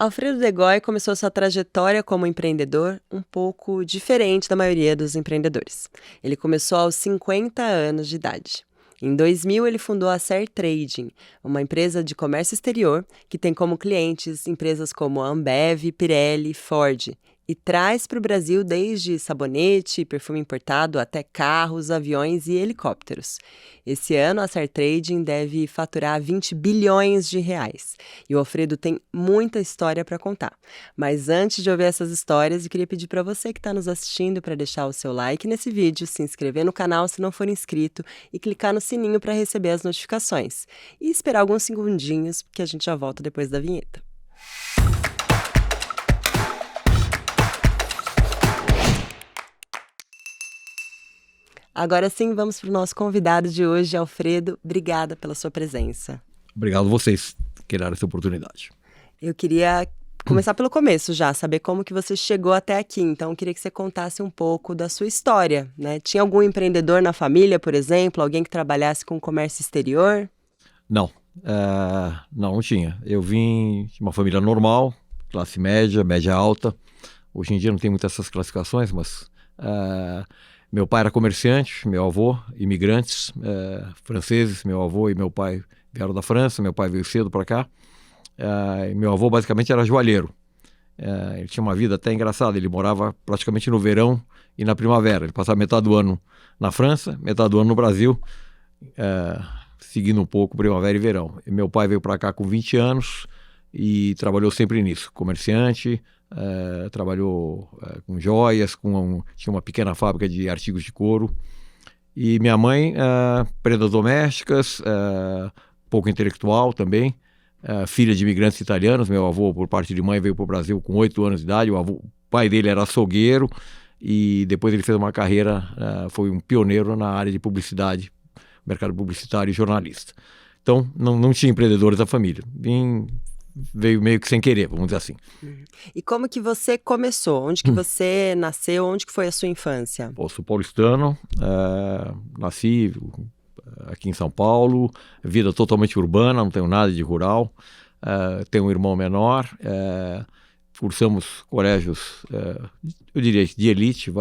Alfredo De Goy começou sua trajetória como empreendedor um pouco diferente da maioria dos empreendedores. Ele começou aos 50 anos de idade. Em 2000, ele fundou a Ser Trading, uma empresa de comércio exterior que tem como clientes empresas como a Ambev, Pirelli e Ford, e traz para o Brasil desde sabonete, perfume importado até carros, aviões e helicópteros. Esse ano, a Ser Trading deve faturar 20 bilhões de reais. E o Alfredo tem muita história para contar. Mas antes de ouvir essas histórias, eu queria pedir para você que está nos assistindo para deixar o seu like nesse vídeo, se inscrever no canal se não for inscrito e clicar no sininho para receber as notificações. E esperar alguns segundinhos, porque a gente já volta depois da vinheta. Agora sim, vamos para o nosso convidado de hoje, Alfredo. Obrigada pela sua presença. Obrigado a vocês que deram essa oportunidade. Eu queria começar pelo começo já, saber como que você chegou até aqui. Então, eu queria que você contasse um pouco da sua história, né? Tinha algum empreendedor na família, por exemplo? Alguém que trabalhasse com comércio exterior? Não, não tinha. Eu vim de uma família normal, classe média, média alta. Hoje em dia não tem muitas essas classificações, mas... meu pai era comerciante, meu avô, imigrantes franceses, meu avô e meu pai vieram da França, meu pai veio cedo para cá. E meu avô basicamente era joalheiro. Ele tinha uma vida até engraçada, ele morava praticamente no verão e na primavera. Ele passava metade do ano na França, metade do ano no Brasil, seguindo um pouco primavera e verão. E meu pai veio para cá com 20 anos e trabalhou sempre nisso, comerciante. Trabalhou com joias, tinha uma pequena fábrica de artigos de couro. E minha mãe, prendas domésticas, pouco intelectual também, filha de imigrantes italianos. Meu avô, por parte de mãe, veio para o Brasil com 8 anos de idade. O pai dele era açougueiro e depois ele fez uma carreira, foi um pioneiro na área de publicidade, mercado publicitário e jornalista. Então, não tinha empreendedores da família. Veio meio que sem querer, vamos dizer assim. E como que você começou? Onde que você nasceu? Onde que foi a sua infância? Sou paulistano, nasci aqui em São Paulo, vida totalmente urbana, não tenho nada de rural. Tenho um irmão menor, cursamos colégios, eu diria de elite,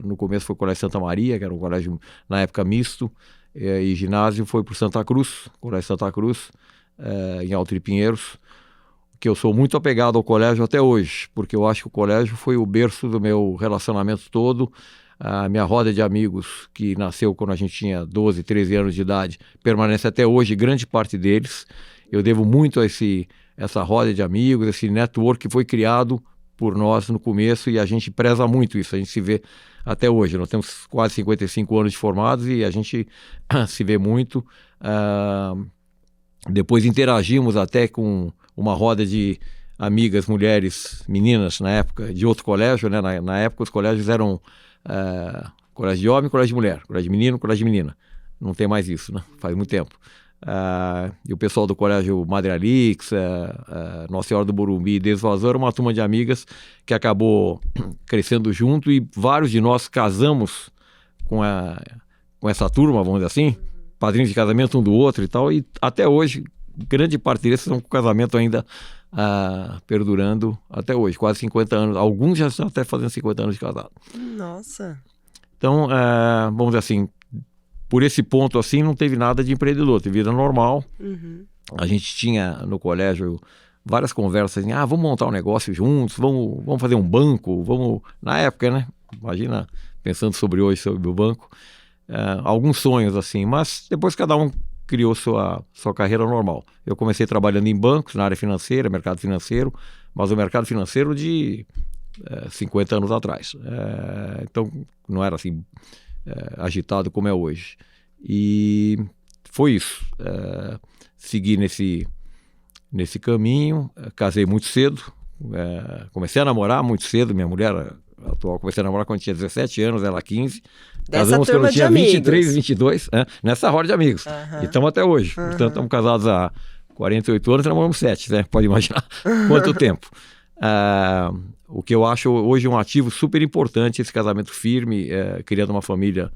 no começo foi o Colégio Santa Maria, que era um colégio na época misto, e ginásio foi para o Santa Cruz, Colégio Santa Cruz, em Alto de Pinheiros, que eu sou muito apegado ao colégio até hoje, porque eu acho que o colégio foi o berço do meu relacionamento todo. A minha roda de amigos, que nasceu quando a gente tinha 12, 13 anos de idade, permanece até hoje, grande parte deles. Eu devo muito a essa roda de amigos, esse network que foi criado por nós no começo, e a gente preza muito isso, a gente se vê até hoje. Nós temos quase 55 anos de formados e a gente se vê muito. Depois interagimos até com uma roda de amigas, mulheres, meninas, na época, de outro colégio, né? Na época os colégios eram colégio de homem, colégio de mulher, colégio de menino, colégio de menina. Não tem mais isso, né? Faz muito tempo. E o pessoal do colégio Madre Alix, Nossa Senhora do Morumbi e Desvazou, era uma turma de amigas que acabou crescendo junto, e vários de nós casamos com essa turma, vamos dizer assim, padrinhos de casamento um do outro e tal, e até hoje, grande parte deles estão com o casamento ainda perdurando até hoje, quase 50 anos. Alguns já estão até fazendo 50 anos de casado. Nossa! Então, vamos dizer assim, por esse ponto assim, não teve nada de empreendedor, teve vida normal. A gente tinha no colégio várias conversas, vamos montar um negócio juntos, vamos fazer um banco, na época, né? Imagina, pensando sobre hoje, sobre o banco. Alguns sonhos assim, mas depois cada um criou sua carreira normal. Eu comecei trabalhando em bancos, na área financeira, mercado financeiro, mas o mercado financeiro de 50 anos atrás. Então não era assim agitado como é hoje. E foi isso. Segui nesse caminho, casei muito cedo, comecei a namorar muito cedo. Minha mulher atual, comecei a namorar quando tinha 17 anos, ela 15. Casamos quando eu tinha 23, 22, nessa roda de amigos. E estamos até hoje. Portanto, estamos casados há 48 anos e namoramos 7, né? Pode imaginar quanto tempo. O que eu acho hoje um ativo super importante, esse casamento firme, criando uma família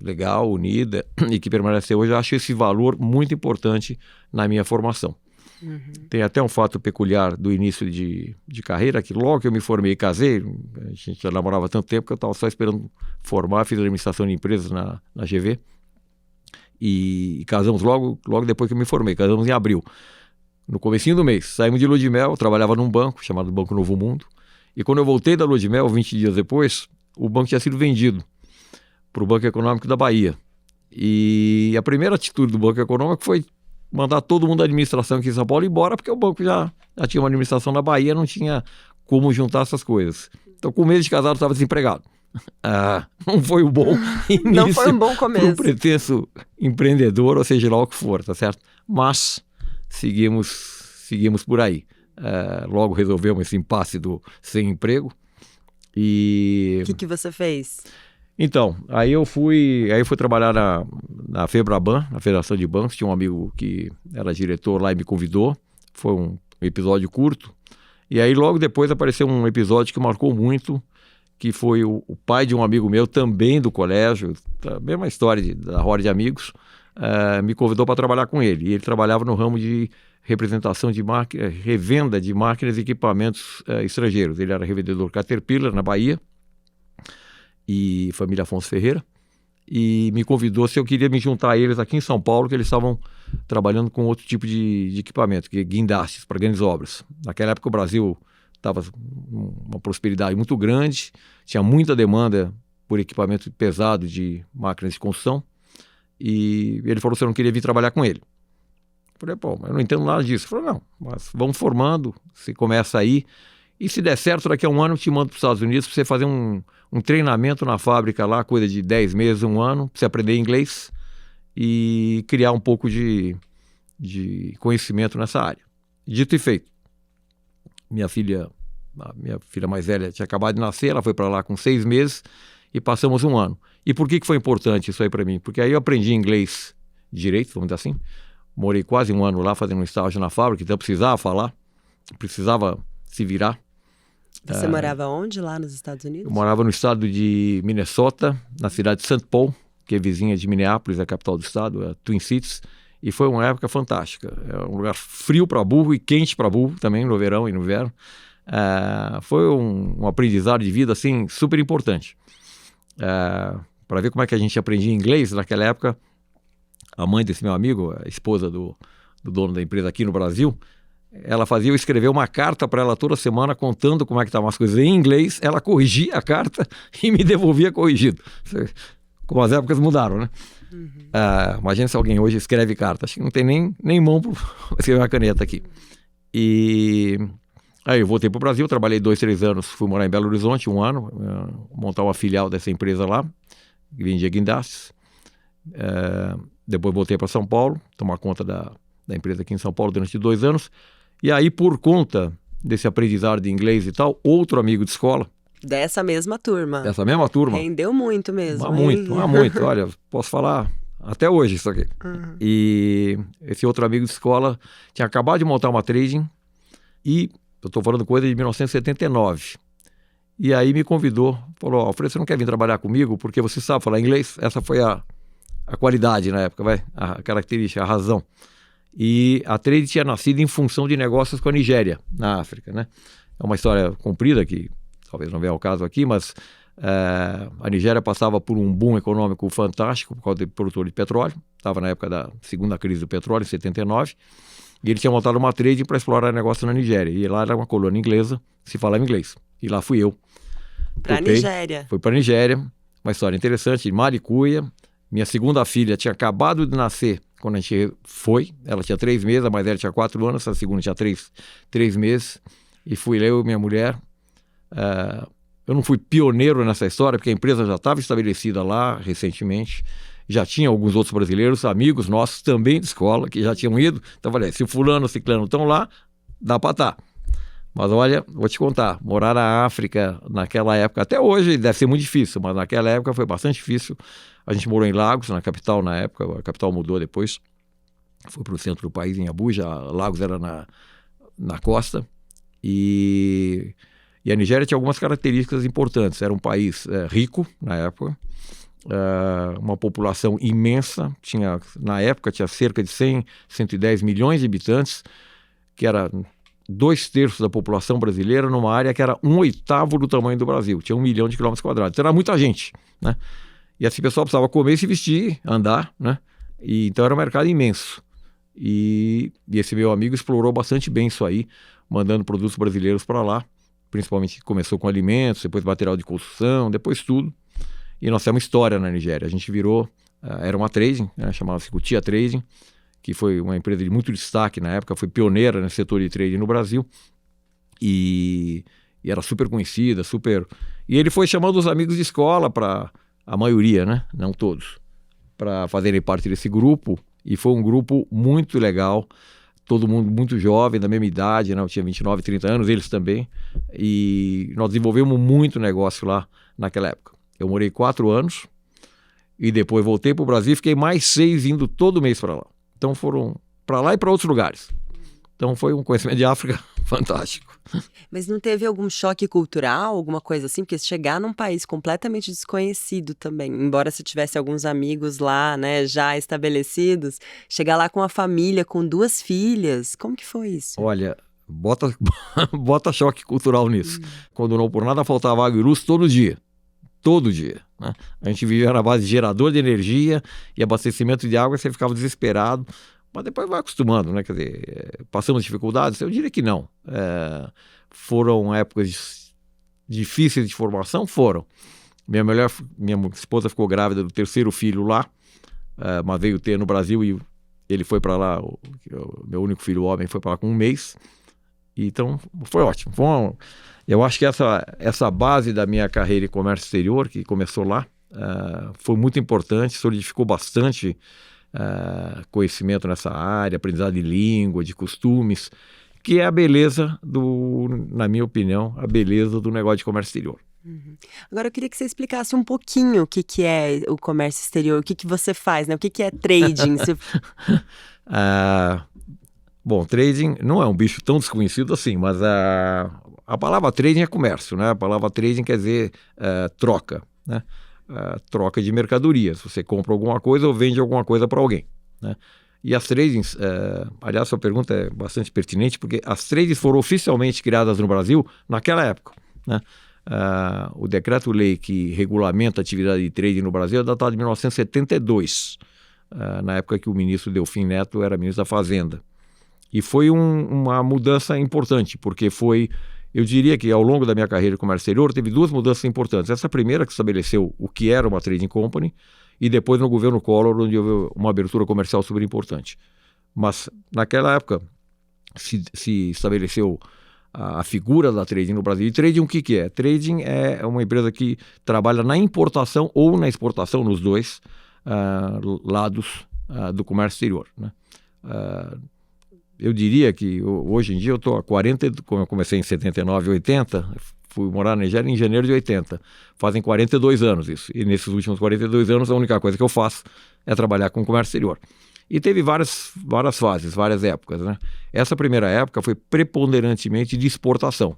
legal, unida, e que permanece hoje. Eu acho esse valor muito importante na minha formação. Tem até um fato peculiar do início de carreira, que logo que eu me formei e casei, a gente já namorava há tanto tempo que eu estava só esperando formar, fiz administração de empresas na GV, e casamos logo depois que eu me formei, casamos em abril. No comecinho do mês, saímos de lua de mel, eu trabalhava num banco chamado Banco Novo Mundo, e quando eu voltei da lua de mel, 20 dias depois, o banco tinha sido vendido para o Banco Econômico da Bahia. E a primeira atitude do Banco Econômico foi mandar todo mundo da administração aqui em São Paulo embora, porque o banco já tinha uma administração na Bahia, não tinha como juntar essas coisas. Então, com um mês de casado, eu estava desempregado. Não foi um bom início. Não foi um bom começo. Para um pretenso empreendedor, ou seja lá o que for, tá certo? Mas seguimos por aí. Logo resolvemos esse impasse do sem emprego. E o que você fez? Então, aí eu fui trabalhar na Febraban, na Federação de Bancos. Tinha um amigo que era diretor lá e me convidou. Foi um episódio curto. E aí logo depois apareceu um episódio que marcou muito, que foi o pai de um amigo meu, também do colégio, a mesma história da roda de amigos, me convidou para trabalhar com ele. E ele trabalhava no ramo de representação de revenda de máquinas e equipamentos estrangeiros. Ele era revendedor Caterpillar na Bahia, e família Afonso Ferreira, e me convidou se eu queria me juntar a eles aqui em São Paulo, que eles estavam trabalhando com outro tipo de equipamento, que é guindastes para grandes obras. Naquela época o Brasil estava uma prosperidade muito grande, tinha muita demanda por equipamento pesado de máquinas de construção, e ele falou se eu não queria vir trabalhar com ele. Eu falei, pô, mas eu não entendo nada disso. Ele falou, não, mas vamos formando, você começa aí, e se der certo, daqui a um ano eu te mando para os Estados Unidos para você fazer um treinamento na fábrica lá, coisa de 10 meses, um ano, para você aprender inglês e criar um pouco de conhecimento nessa área. Dito e feito. A minha filha mais velha tinha acabado de nascer, ela foi para lá com 6 meses e passamos um ano. E por que foi importante isso aí para mim? Porque aí eu aprendi inglês direito, vamos dizer assim. Morei quase um ano lá fazendo um estágio na fábrica, então eu precisava falar, precisava se virar. Você morava onde, lá nos Estados Unidos? Eu morava no estado de Minnesota, na cidade de St. Paul, que é vizinha de Minneapolis, a capital do estado, a Twin Cities, e foi uma época fantástica. É um lugar frio para burro e quente para burro também, no verão e no inverno. Foi um aprendizado de vida assim, super importante. Para ver como é que a gente aprendia inglês naquela época, a mãe desse meu amigo, a esposa do dono da empresa aqui no Brasil, ela fazia eu escrever uma carta para ela toda semana contando como é que estavam as coisas em inglês, ela corrigia a carta e me devolvia corrigido. Como as épocas mudaram, né? Imagina se alguém hoje escreve carta, acho que não tem nem mão para escrever uma caneta aqui. E aí eu voltei para o Brasil, trabalhei 2, 3 anos, fui morar em Belo Horizonte, um ano, montar uma filial dessa empresa lá, que vendia guindastes. Depois voltei para São Paulo, tomar conta da empresa aqui em São Paulo durante 2 anos. E aí, por conta desse aprendizado de inglês e tal, outro amigo de escola. Dessa mesma turma. Rendeu muito mesmo. Muito. Olha, posso falar até hoje isso aqui. E esse outro amigo de escola tinha acabado de montar uma trading e eu estou falando coisa de 1979. E aí me convidou, falou, Alfredo, você não quer vir trabalhar comigo porque você sabe falar inglês? Essa foi a qualidade na época, a característica, a razão. E a trade tinha nascido em função de negócios com a Nigéria, na África, né? É uma história comprida que talvez não venha ao caso aqui, mas a Nigéria passava por um boom econômico fantástico por causa do produtor de petróleo. Estava na época da segunda crise do petróleo, em 79, e ele tinha montado uma trade para explorar negócio na Nigéria. E lá era uma colônia inglesa, se falava inglês. E lá fui eu. Para a Nigéria. Fui para a Nigéria, uma história interessante, em Maricuia. Minha segunda filha tinha acabado de nascer quando a gente foi. Ela tinha 3 meses, a mais velha tinha 4 anos, a segunda tinha 3 meses. E fui eu e minha mulher. Eu não fui pioneiro nessa história, porque a empresa já estava estabelecida lá recentemente. Já tinha alguns outros brasileiros, amigos nossos também de escola, que já tinham ido. Então, falei, se o fulano, o ciclano estão lá, dá para estar. Mas olha, vou te contar, morar na África naquela época, até hoje deve ser muito difícil, mas naquela época foi bastante difícil. A gente morou em Lagos, na capital na época, a capital mudou depois, foi para o centro do país, em Abuja. Lagos era na costa, e a Nigéria tinha algumas características importantes. Era um país rico na época, uma população imensa, na época tinha cerca de 100, 110 milhões de habitantes, que era 2/3 da população brasileira numa área que era 1/8 do tamanho do Brasil, tinha 1 milhão de quilômetros quadrados, então era muita gente, né? E assim o pessoal precisava comer, se vestir, andar, né? E então era um mercado imenso. E esse meu amigo explorou bastante bem isso aí, mandando produtos brasileiros para lá, principalmente começou com alimentos, depois material de construção, depois tudo. E nós temos história na Nigéria. A gente virou, era uma trading, né? Chamava-se Kutia Trading, que foi uma empresa de muito destaque na época, foi pioneira no setor de trading no Brasil. E era super conhecida, super... E ele foi chamando os amigos de escola para... A maioria, né? Não todos, para fazerem parte desse grupo, e foi um grupo muito legal, todo mundo muito jovem, da mesma idade, né? Eu tinha 29, 30 anos, eles também, e nós desenvolvemos muito negócio lá naquela época. Eu morei 4 anos, e depois voltei para o Brasil e fiquei mais 6 indo todo mês para lá. Então foram para lá e para outros lugares. Então foi um conhecimento de África fantástico. Mas não teve algum choque cultural, alguma coisa assim? Porque chegar num país completamente desconhecido também, embora você tivesse alguns amigos lá, né, já estabelecidos, chegar lá com a família, com 2 filhas, como que foi isso? Olha, bota choque cultural nisso. Quando não por nada faltava água e luz todo dia. Todo dia, né? A gente vivia na base de gerador de energia e abastecimento de água, você ficava desesperado. Mas depois vai acostumando, né? Quer dizer, passamos dificuldades? Eu diria que não. Foram épocas difíceis de formação? Foram. Minha esposa ficou grávida do 3º filho lá, mas veio ter no Brasil e ele foi para lá, o meu único filho homem foi para lá com 1 mês. Então, foi ótimo. Eu acho que essa base da minha carreira em comércio exterior, que começou lá, foi muito importante, solidificou bastante conhecimento nessa área, aprendizado de língua, de costumes, que é a beleza na minha opinião, a beleza do negócio de comércio exterior. Agora eu queria que você explicasse um pouquinho o que é o comércio exterior, o que você faz, né? O que é trading? Bom, trading não é um bicho tão desconhecido assim, mas a palavra trading é comércio, né? A palavra trading quer dizer troca, né? Troca de mercadorias. Você compra alguma coisa ou vende alguma coisa para alguém, né? E as tradings, aliás, sua pergunta é bastante pertinente, porque as tradings foram oficialmente criadas no Brasil naquela época, né? O decreto-lei que regulamenta a atividade de trading no Brasil é datado de 1972, na época que o ministro Delfim Neto era ministro da Fazenda. E foi uma mudança importante, porque eu diria que ao longo da minha carreira de comércio exterior, teve 2 mudanças importantes. Essa primeira que estabeleceu o que era uma trading company, e depois no governo Collor, onde houve uma abertura comercial super importante. Mas naquela época se estabeleceu a figura da trading no Brasil. E trading o que é? Trading é uma empresa que trabalha na importação ou na exportação, nos 2 lados do comércio exterior, né? Eu diria que hoje em dia eu estou há 40, como eu comecei em 79, 80, fui morar na Nigéria em janeiro de 80. Fazem 42 anos isso. E nesses últimos 42 anos a única coisa que eu faço é trabalhar com comércio exterior. E teve várias fases, várias épocas, né? Essa primeira época foi preponderantemente de exportação.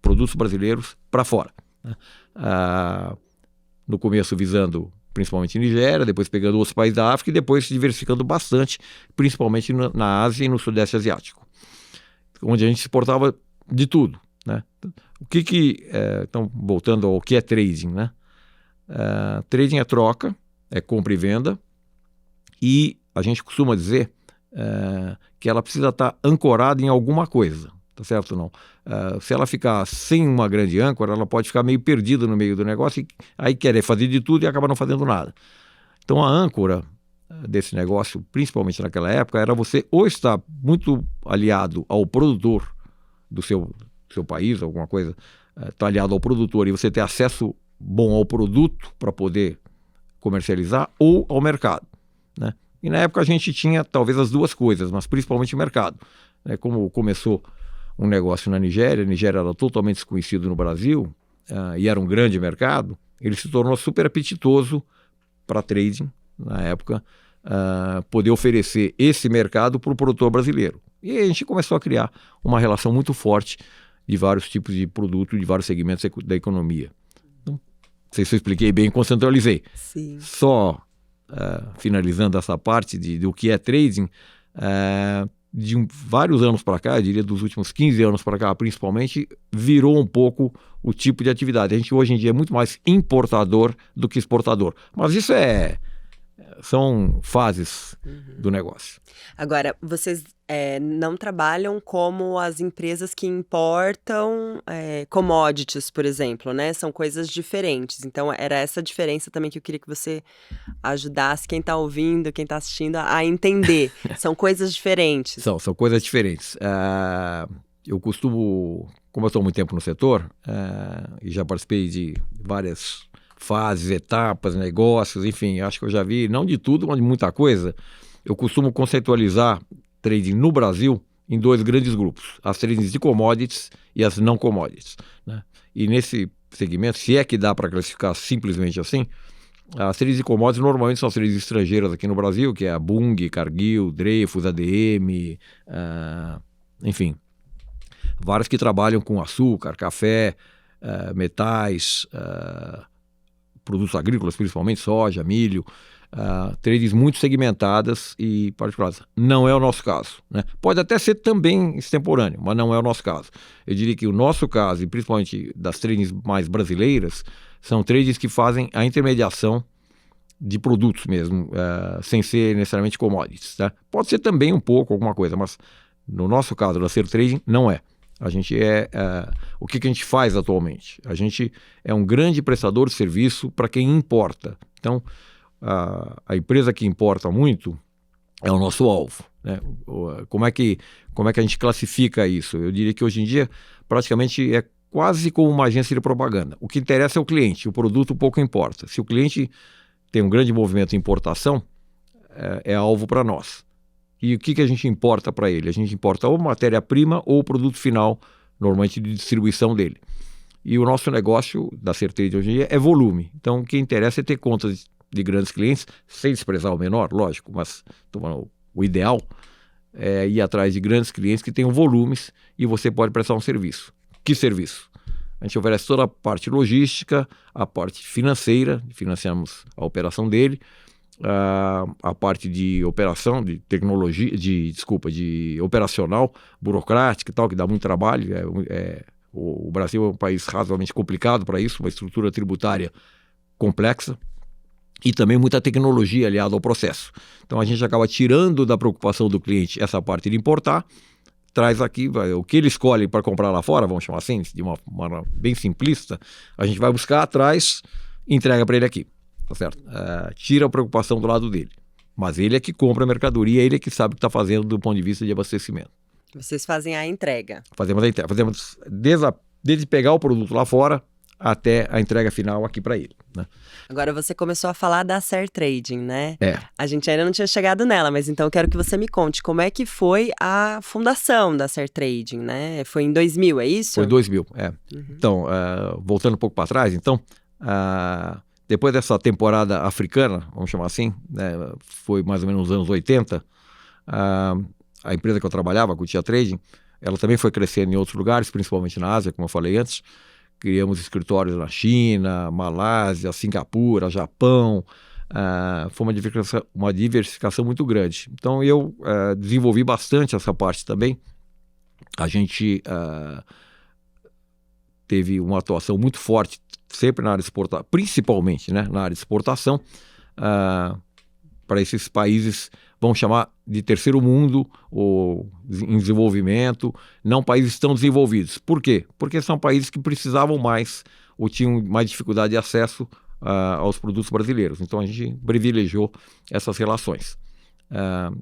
Produtos brasileiros para fora, né? No começo visando principalmente Nigéria, depois pegando outros países da África e depois se diversificando bastante, principalmente na Ásia e no Sudeste Asiático, onde a gente exportava de tudo, né? Então, voltando ao que é trading, né? Trading é troca, é compra e venda, e a gente costuma dizer que ela precisa estar ancorada em alguma coisa, tá certo ou não? Se ela ficar sem uma grande âncora, ela pode ficar meio perdida no meio do negócio e aí querer fazer de tudo e acaba não fazendo nada. Então a âncora desse negócio, principalmente naquela época, era você ou estar muito aliado ao produtor do seu país, alguma coisa, estar aliado ao produtor e você ter acesso bom ao produto para poder comercializar, ou ao mercado, né? E na época a gente tinha talvez as 2 coisas, mas principalmente o mercado, né? Como começou um negócio na Nigéria, a Nigéria era totalmente desconhecido no Brasil, e era um grande mercado, ele se tornou super apetitoso para trading, na época, poder oferecer esse mercado para o produtor brasileiro. E a gente começou a criar uma relação muito forte de vários tipos de produto, de vários segmentos da economia. Então, não sei se eu expliquei bem, concentralizei. Sim. Só finalizando essa parte do que é trading, vários anos para cá, eu diria dos últimos 15 anos para cá principalmente, virou um pouco o tipo de atividade. A gente hoje em dia é muito mais importador do que exportador. Mas isso são fases do negócio. Agora, vocês não trabalham como as empresas que importam commodities, por exemplo, né? São coisas diferentes. Então, era essa diferença também que eu queria que você ajudasse quem está ouvindo, quem está assistindo a entender. São coisas diferentes. São coisas diferentes. Eu costumo, como eu estou há muito tempo no setor, e já participei de várias fases, etapas, negócios, enfim, acho que eu já vi, não de tudo, mas de muita coisa. Eu costumo conceitualizar trading no Brasil em dois grandes grupos, as tradings de commodities e as não commodities, né? E nesse segmento, se é que dá para classificar simplesmente assim, as tradings de commodities normalmente são as tradings estrangeiras aqui no Brasil, que é a Bung, Cargill, Dreyfus, ADM, enfim, várias que trabalham com açúcar, café, metais, produtos agrícolas, principalmente soja, milho, trades muito segmentadas e particulares. Não é o nosso caso, né? Pode até ser também extemporâneo, mas não é o nosso caso. Eu diria que o nosso caso, e principalmente das trades mais brasileiras, são trades que fazem a intermediação de produtos mesmo, sem ser necessariamente commodities, tá? Pode ser também um pouco alguma coisa, mas no nosso caso da Ser Trading, não é. A gente o que a gente faz atualmente? A gente é um grande prestador de serviço para quem importa. Então, a empresa que importa muito é o nosso alvo, né? Como é que a gente classifica isso? Eu diria que hoje em dia praticamente é quase como uma agência de propaganda. O que interessa é o cliente, o produto pouco importa. Se o cliente tem um grande movimento de importação, é alvo para nós. E o que a gente importa para ele? A gente importa ou matéria-prima ou o produto final, normalmente de distribuição dele. E o nosso negócio da Ser Trading hoje em dia é volume. Então, o que interessa é ter contas de grandes clientes, sem desprezar o menor, lógico, mas o ideal é ir atrás de grandes clientes que tenham volumes e você pode prestar um serviço. Que serviço? A gente oferece toda a parte logística, a parte financeira, financiamos a operação dele, a parte de operação, de tecnologia, de operacional, burocrática e tal, que dá muito trabalho. O Brasil é um país razoavelmente complicado para isso, uma estrutura tributária complexa e também muita tecnologia aliada ao processo. Então a gente acaba tirando da preocupação do cliente essa parte de importar, traz aqui o que ele escolhe para comprar lá fora, vamos chamar assim, de uma maneira bem simplista, a gente vai buscar atrás e entrega para ele aqui. Tá certo? Tira a preocupação do lado dele. Mas ele é que compra a mercadoria, ele é que sabe o que está fazendo do ponto de vista de abastecimento. Vocês fazem a entrega. Fazemos a entrega. Fazemos desde pegar o produto lá fora até a entrega final aqui para ele, né? Agora você começou a falar da Ser Trading, né? A gente ainda não tinha chegado nela, mas então eu quero que você me conte como é que foi a fundação da Ser Trading, né? Foi em 2000, é isso? Foi 2000, Então, voltando um pouco para trás, depois dessa temporada africana, vamos chamar assim, né, foi mais ou menos nos anos 80, a empresa que eu trabalhava, a Cutia Trading, ela também foi crescendo em outros lugares, principalmente na Ásia, como eu falei antes. Criamos escritórios na China, Malásia, Singapura, Japão. Foi uma diversificação muito grande. Então eu desenvolvi bastante essa parte também. A gente teve uma atuação muito forte sempre na área de exportação, principalmente, né, na área de exportação, para esses países, vamos chamar de terceiro mundo, ou em desenvolvimento, não países tão desenvolvidos. Por quê? Porque são países que precisavam mais, ou tinham mais dificuldade de acesso aos produtos brasileiros. Então a gente privilegiou essas relações.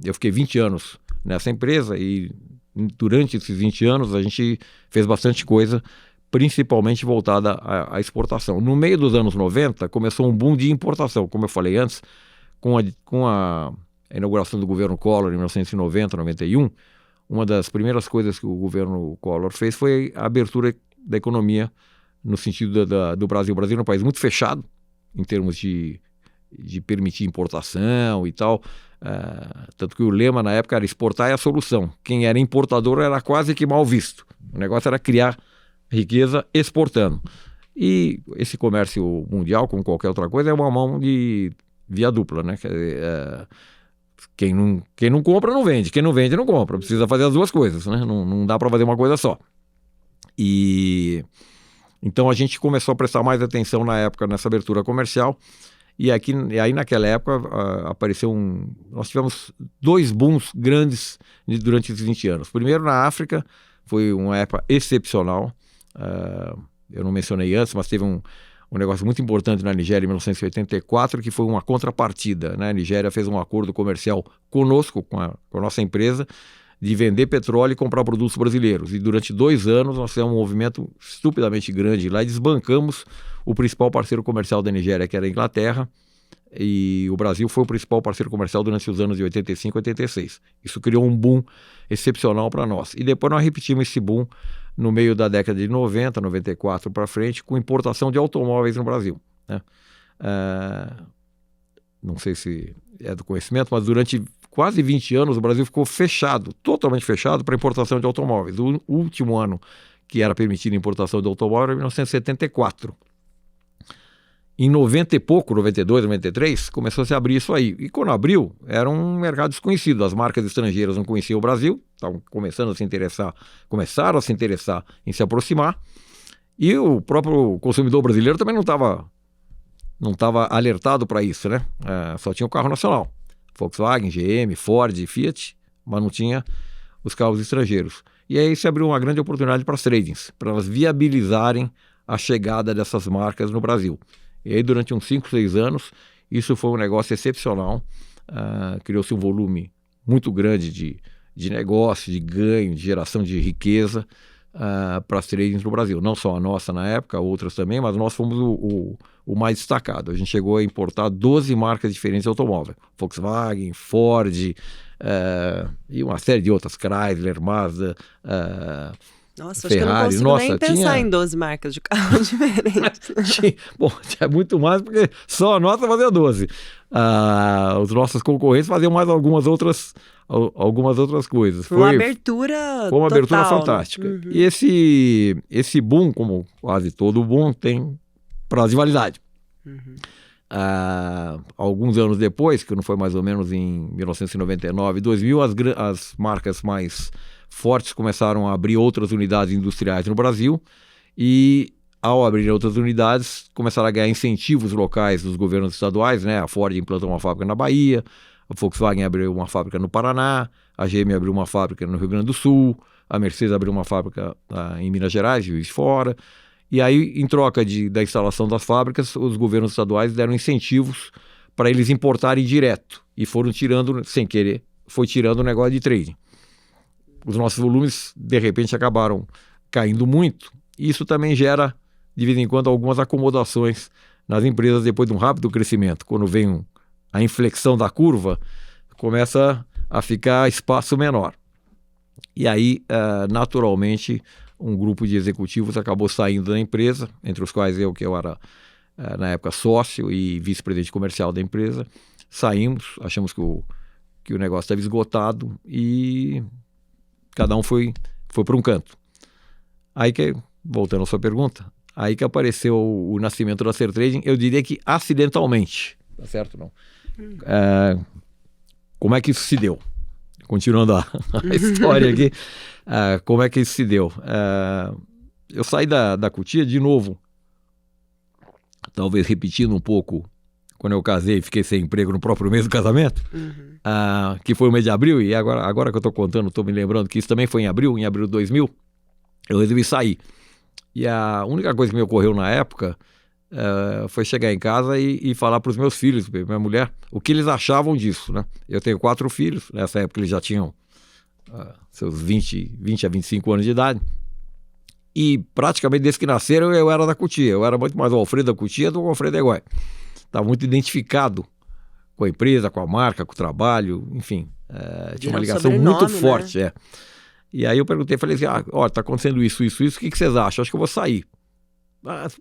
Eu fiquei 20 anos nessa empresa e durante esses 20 anos a gente fez bastante coisa, principalmente voltada à exportação. No meio dos anos 90, começou um boom de importação, como eu falei antes, com a inauguração do governo Collor em 1990, 91, uma das primeiras coisas que o governo Collor fez foi a abertura da economia no sentido do Brasil. O Brasil é um país muito fechado em termos de permitir importação e tal, tanto que o lema na época era exportar é a solução. Quem era importador era quase que mal visto. O negócio era criar riqueza exportando. E esse comércio mundial, como qualquer outra coisa, é uma mão de via dupla, né? Quer dizer, Quem não compra, não vende. Quem não vende, não compra. Precisa fazer as duas coisas, né? Não dá para fazer uma coisa só. E então a gente começou a prestar mais atenção na época nessa abertura comercial. E aí naquela época apareceu nós tivemos 2 booms grandes durante esses 20 anos. Primeiro na África, foi uma época excepcional. Eu não mencionei antes, mas teve um negócio muito importante na Nigéria em 1984, que foi uma contrapartida, né? A Nigéria fez um acordo comercial conosco, com a nossa empresa, de vender petróleo e comprar produtos brasileiros. E durante 2 anos nós fizemos um movimento estupidamente grande lá e desbancamos o principal parceiro comercial da Nigéria, que era a Inglaterra, e o Brasil foi o principal parceiro comercial durante os anos de 85 e 86. Isso criou um boom excepcional para nós. E depois nós repetimos esse boom no meio da década de 90, 94 para frente, com importação de automóveis no Brasil, né? Não sei se é do conhecimento, mas durante quase 20 anos o Brasil ficou fechado, totalmente fechado para importação de automóveis. O último ano que era permitida a importação de automóvel era 1974. Em 90 e pouco, 92, 93, começou a se abrir isso aí. E quando abriu, era um mercado desconhecido. As marcas estrangeiras não conheciam o Brasil, estavam começaram a se interessar em se aproximar. E o próprio consumidor brasileiro também não estava alertado para isso, né? Só tinha o carro nacional. Volkswagen, GM, Ford, Fiat, mas não tinha os carros estrangeiros. E aí se abriu uma grande oportunidade para as tradings, para elas viabilizarem a chegada dessas marcas no Brasil. E aí durante uns 5, 6 anos, isso foi um negócio excepcional. Criou-se um volume muito grande de negócio, de ganho, de geração de riqueza para as tradings no Brasil. Não só a nossa na época, outras também, mas nós fomos o mais destacado. A gente chegou a importar 12 marcas diferentes de automóvel. Volkswagen, Ford, e uma série de outras, Chrysler, Mazda, nossa, Ferrari. Acho que eu não consigo nem pensar em 12 marcas de carro diferentes. Bom, tinha muito mais, porque só a nossa fazia 12. Os nossos concorrentes faziam mais algumas outras coisas. Foi uma abertura Foi uma abertura total, fantástica. né? Uhum. E esse boom, como quase todo boom, tem prazo de validade. Uhum. Alguns anos depois, que não foi mais ou menos em 1999, 2000, as marcas mais fortes começaram a abrir outras unidades industriais no Brasil e, ao abrir outras unidades, começaram a ganhar incentivos locais dos governos estaduais, né? A Ford implantou uma fábrica na Bahia, a Volkswagen abriu uma fábrica no Paraná, a GM abriu uma fábrica no Rio Grande do Sul, a Mercedes abriu uma fábrica em Minas Gerais, Juiz de Fora. E aí, em troca da instalação das fábricas, os governos estaduais deram incentivos para eles importarem direto e foram tirando, sem querer, foi tirando o negócio de trading. Os nossos volumes, de repente, acabaram caindo muito. E isso também gera, de vez em quando, algumas acomodações nas empresas depois de um rápido crescimento. Quando vem a inflexão da curva, começa a ficar espaço menor. E aí, naturalmente, um grupo de executivos acabou saindo da empresa, entre os quais eu, que eu era, na época, sócio e vice-presidente comercial da empresa. Saímos, achamos que o negócio estava esgotado e cada um foi para um canto. Aí que, voltando à sua pergunta, aí que apareceu o nascimento da Sertrading, eu diria que acidentalmente, tá certo não? Como é que isso se deu? Continuando a história aqui, como é que isso se deu? Eu saí da Cotia de novo, talvez repetindo um pouco, quando eu casei e fiquei sem emprego no próprio mês do casamento, que foi o mês de abril, e agora que eu estou contando, estou me lembrando que isso também foi em abril de 2000, eu resolvi sair. E a única coisa que me ocorreu na época foi chegar em casa e falar para os meus filhos, minha mulher, o que eles achavam disso, né? Eu tenho 4 filhos, nessa época eles já tinham seus 20 a 25 anos de idade, e praticamente desde que nasceram eu era da Cotia, eu era muito mais o Alfredo da Cotia do que o Alfredo Egói. Estava muito identificado com a empresa, com a marca, com o trabalho, enfim, tinha uma ligação muito forte, né? E aí eu perguntei, falei assim, olha, está acontecendo isso, o que vocês acham? Acho que eu vou sair.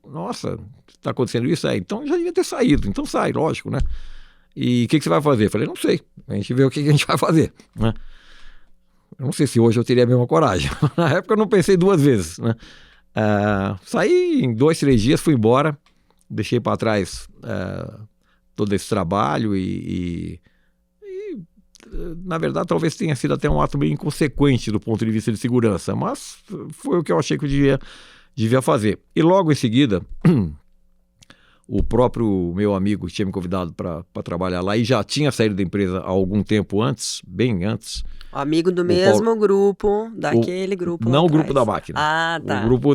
Nossa, está acontecendo isso? Então já devia ter saído, então sai, lógico, né? E o que você vai fazer? Falei, não sei, a gente vê o que a gente vai fazer, né? Eu não sei se hoje eu teria a mesma coragem, na época eu não pensei 2 vezes, né? Saí em 2, 3 dias, fui embora, deixei para trás todo esse trabalho e na verdade, talvez tenha sido até um ato bem inconsequente do ponto de vista de segurança, mas foi o que eu achei que eu devia fazer. E logo em seguida, o próprio meu amigo que tinha me convidado para trabalhar lá e já tinha saído da empresa há algum tempo antes, bem antes. Amigo do mesmo grupo, daquele grupo lá Não o atrás. grupo da máquina. Ah, tá. O grupo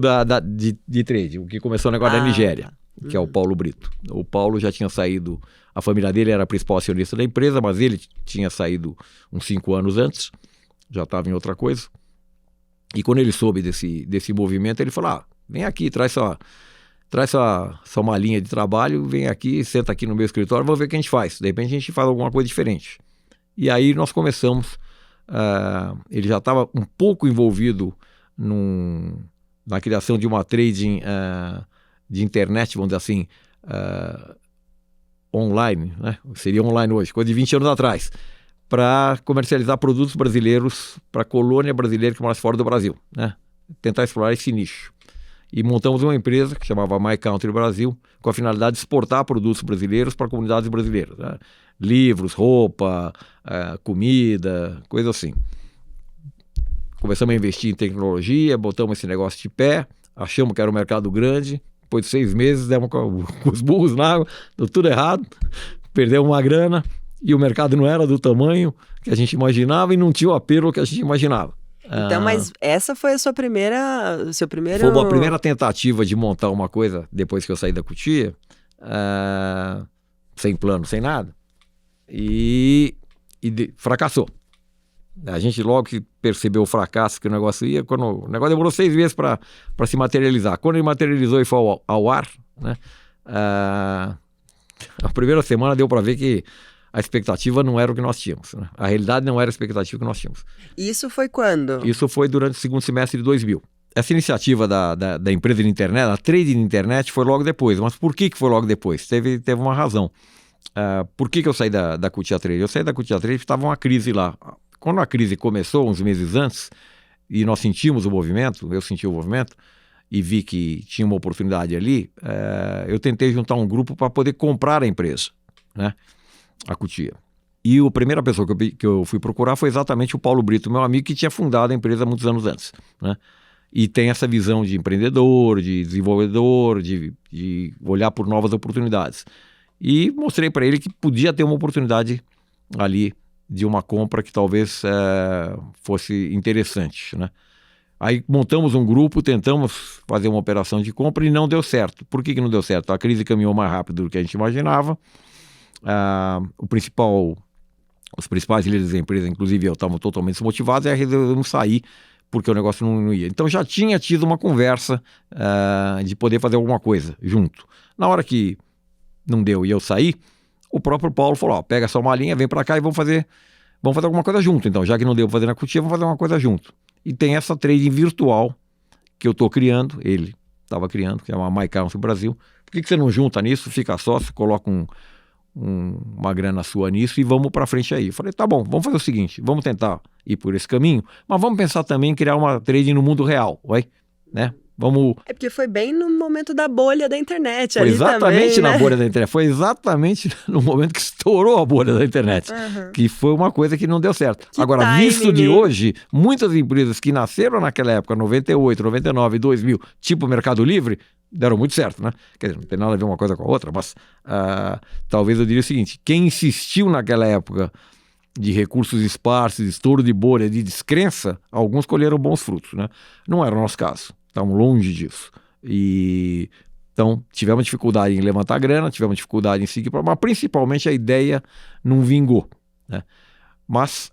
de trade, o que começou o negócio da Nigéria, que é o Paulo Brito. O Paulo já tinha saído, a família dele era a principal acionista da empresa, mas ele tinha saído uns 5 anos antes, já estava em outra coisa. E quando ele soube desse movimento, ele falou, vem aqui, traz sua malinha de trabalho, vem aqui, senta aqui no meu escritório, vamos ver o que a gente faz. De repente a gente faz alguma coisa diferente. E aí nós começamos, ele já estava um pouco envolvido na criação de uma trading de internet, vamos dizer assim, online, né? Seria online hoje, coisa de 20 anos atrás, para comercializar produtos brasileiros para a colônia brasileira que mora fora do Brasil, né? Tentar explorar esse nicho. E montamos uma empresa que chamava My Country Brasil, com a finalidade de exportar produtos brasileiros para comunidades brasileiras, né? Livros, roupa, comida, coisa assim. Começamos a investir em tecnologia, botamos esse negócio de pé, achamos que era um mercado grande. Depois de 6 meses, demos com os burros na água, deu tudo errado, perdemos uma grana e o mercado não era do tamanho que a gente imaginava e não tinha o apelo que a gente imaginava. Então, mas essa foi a sua primeira... Seu primeiro... Foi uma primeira tentativa de montar uma coisa depois que eu saí da Cotia, sem plano, sem nada, e fracassou. A gente logo que percebeu o fracasso que o negócio ia, o negócio demorou 6 meses para se materializar. Quando ele materializou e foi ao ar, né, a primeira semana deu para ver que a expectativa não era o que nós tínhamos, né? A realidade não era a expectativa que nós tínhamos. Isso foi quando? Isso foi durante o segundo semestre de 2000. Essa iniciativa da empresa de internet, a trade de internet, foi logo depois. Mas por que foi logo depois? Teve uma razão. Por que eu saí da Cotia Trade? Eu saí da Cotia Trade porque estava uma crise lá. Quando a crise começou, uns meses antes, e nós sentimos o movimento, eu senti o movimento, e vi que tinha uma oportunidade ali, eu tentei juntar um grupo para poder comprar a empresa, né? A Cotia. E a primeira pessoa que eu fui procurar foi exatamente o Paulo Brito, meu amigo, que tinha fundado a empresa muitos anos antes, né? E tem essa visão de empreendedor, de desenvolvedor, de olhar por novas oportunidades. E mostrei para ele que podia ter uma oportunidade ali de uma compra que talvez fosse interessante, né? Aí montamos um grupo, tentamos fazer uma operação de compra e não deu certo. Por que não deu certo? A crise caminhou mais rápido do que a gente imaginava. Os principais líderes da empresa, inclusive eu, estavam totalmente desmotivados e aí resolvemos sair porque o negócio não ia. Então já tinha tido uma conversa de poder fazer alguma coisa junto. Na hora que não deu e eu saí, o próprio Paulo falou, pega sua malinha, vem para cá e vamos fazer alguma coisa junto. Então, já que não deu para fazer na Cotia, vamos fazer uma coisa junto. E tem essa trading virtual que eu estou criando, ele estava criando, que é uma My Country Brasil. Por que você não junta nisso, fica sócio, coloca uma grana sua nisso e vamos para frente aí? Eu falei, tá bom, vamos fazer o seguinte, vamos tentar ir por esse caminho, mas vamos pensar também em criar uma trading no mundo real, né? Vamos... É porque foi bem no momento da bolha da internet. Foi ali exatamente também, na né? bolha da internet. Foi exatamente no momento que estourou a bolha da internet. Que foi uma coisa que não deu certo. Que Agora, timing, visto de hein? hoje, muitas empresas que nasceram naquela época, 98, 99, 2000, tipo Mercado Livre, deram muito certo, né? Quer dizer, não tem nada a ver uma coisa com a outra, mas talvez eu diria o seguinte, quem insistiu naquela época de recursos esparsos, estouro de bolha, de descrença, alguns colheram bons frutos, né? Não era o nosso caso. Estamos longe disso. Então, tivemos dificuldade em levantar grana, tivemos dificuldade em seguir, mas principalmente a ideia não vingou, né? Mas,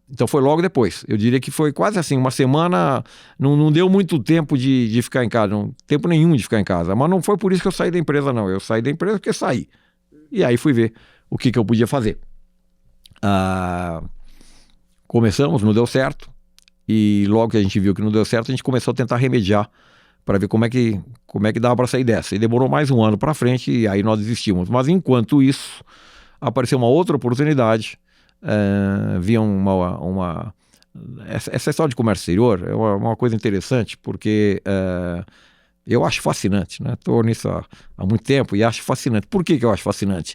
então foi logo depois. Eu diria que foi quase assim, uma semana, não deu muito tempo de ficar em casa, tempo nenhum de ficar em casa. Mas não foi por isso que eu saí da empresa, não. Eu saí da empresa porque saí. E aí fui ver o que eu podia fazer. Começamos, não deu certo. E logo que a gente viu que não deu certo, a gente começou a tentar remediar para ver como é que dava para sair dessa. E demorou mais um ano para frente e aí nós desistimos. Mas enquanto isso, apareceu uma outra oportunidade. Via essa história de comércio exterior é uma coisa interessante, porque eu acho fascinante, né? Estou nisso há muito tempo e acho fascinante. Por que eu acho fascinante?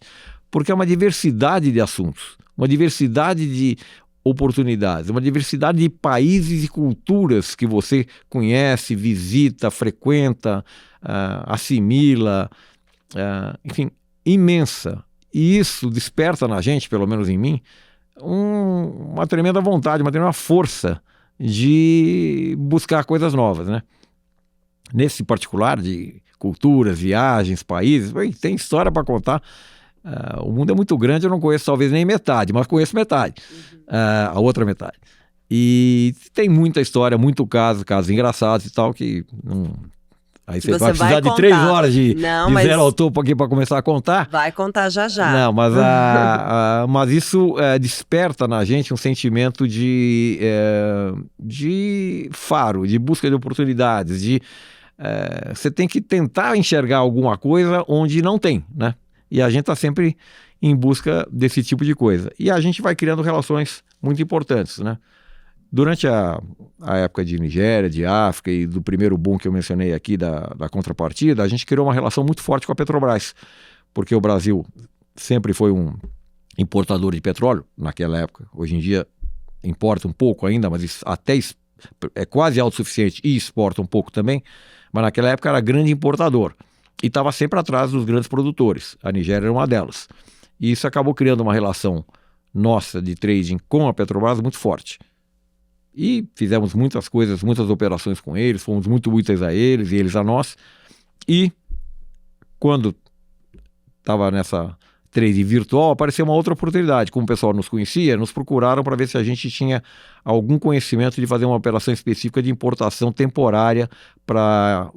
Porque é uma diversidade de assuntos. uma diversidade de oportunidades, uma diversidade de países e culturas que você conhece, visita, frequenta, assimila, enfim, imensa. E isso desperta na gente, pelo menos em mim, uma tremenda vontade, uma tremenda força de buscar coisas novas, né? Nesse particular de culturas, viagens, países, tem história para contar. O mundo é muito grande, eu não conheço talvez nem metade, mas conheço metade, a outra metade. E tem muita história, muito casos engraçados e tal, que não... Aí você vai precisar de 3 horas de zero ao topo aqui para começar a contar. Vai contar já já. Não, mas, mas isso desperta na gente um sentimento de faro, de busca de oportunidades, você tem que tentar enxergar alguma coisa onde não tem, né? E a gente está sempre em busca desse tipo de coisa. E a gente vai criando relações muito importantes, né? Durante a época de Nigéria, de África e do primeiro boom que eu mencionei aqui da contrapartida, a gente criou uma relação muito forte com a Petrobras, porque o Brasil sempre foi um importador de petróleo naquela época. Hoje em dia importa um pouco ainda, mas até é quase autossuficiente e exporta um pouco também, mas naquela época era grande importador e estava sempre atrás dos grandes produtores. A Nigéria era uma delas. E isso acabou criando uma relação nossa de trading com a Petrobras muito forte. E fizemos muitas coisas, muitas operações com eles, fomos muito úteis a eles e eles a nós. E quando estava nessa trade virtual, apareceu uma outra oportunidade. Como o pessoal nos conhecia, nos procuraram para ver se a gente tinha algum conhecimento de fazer uma operação específica de importação temporária para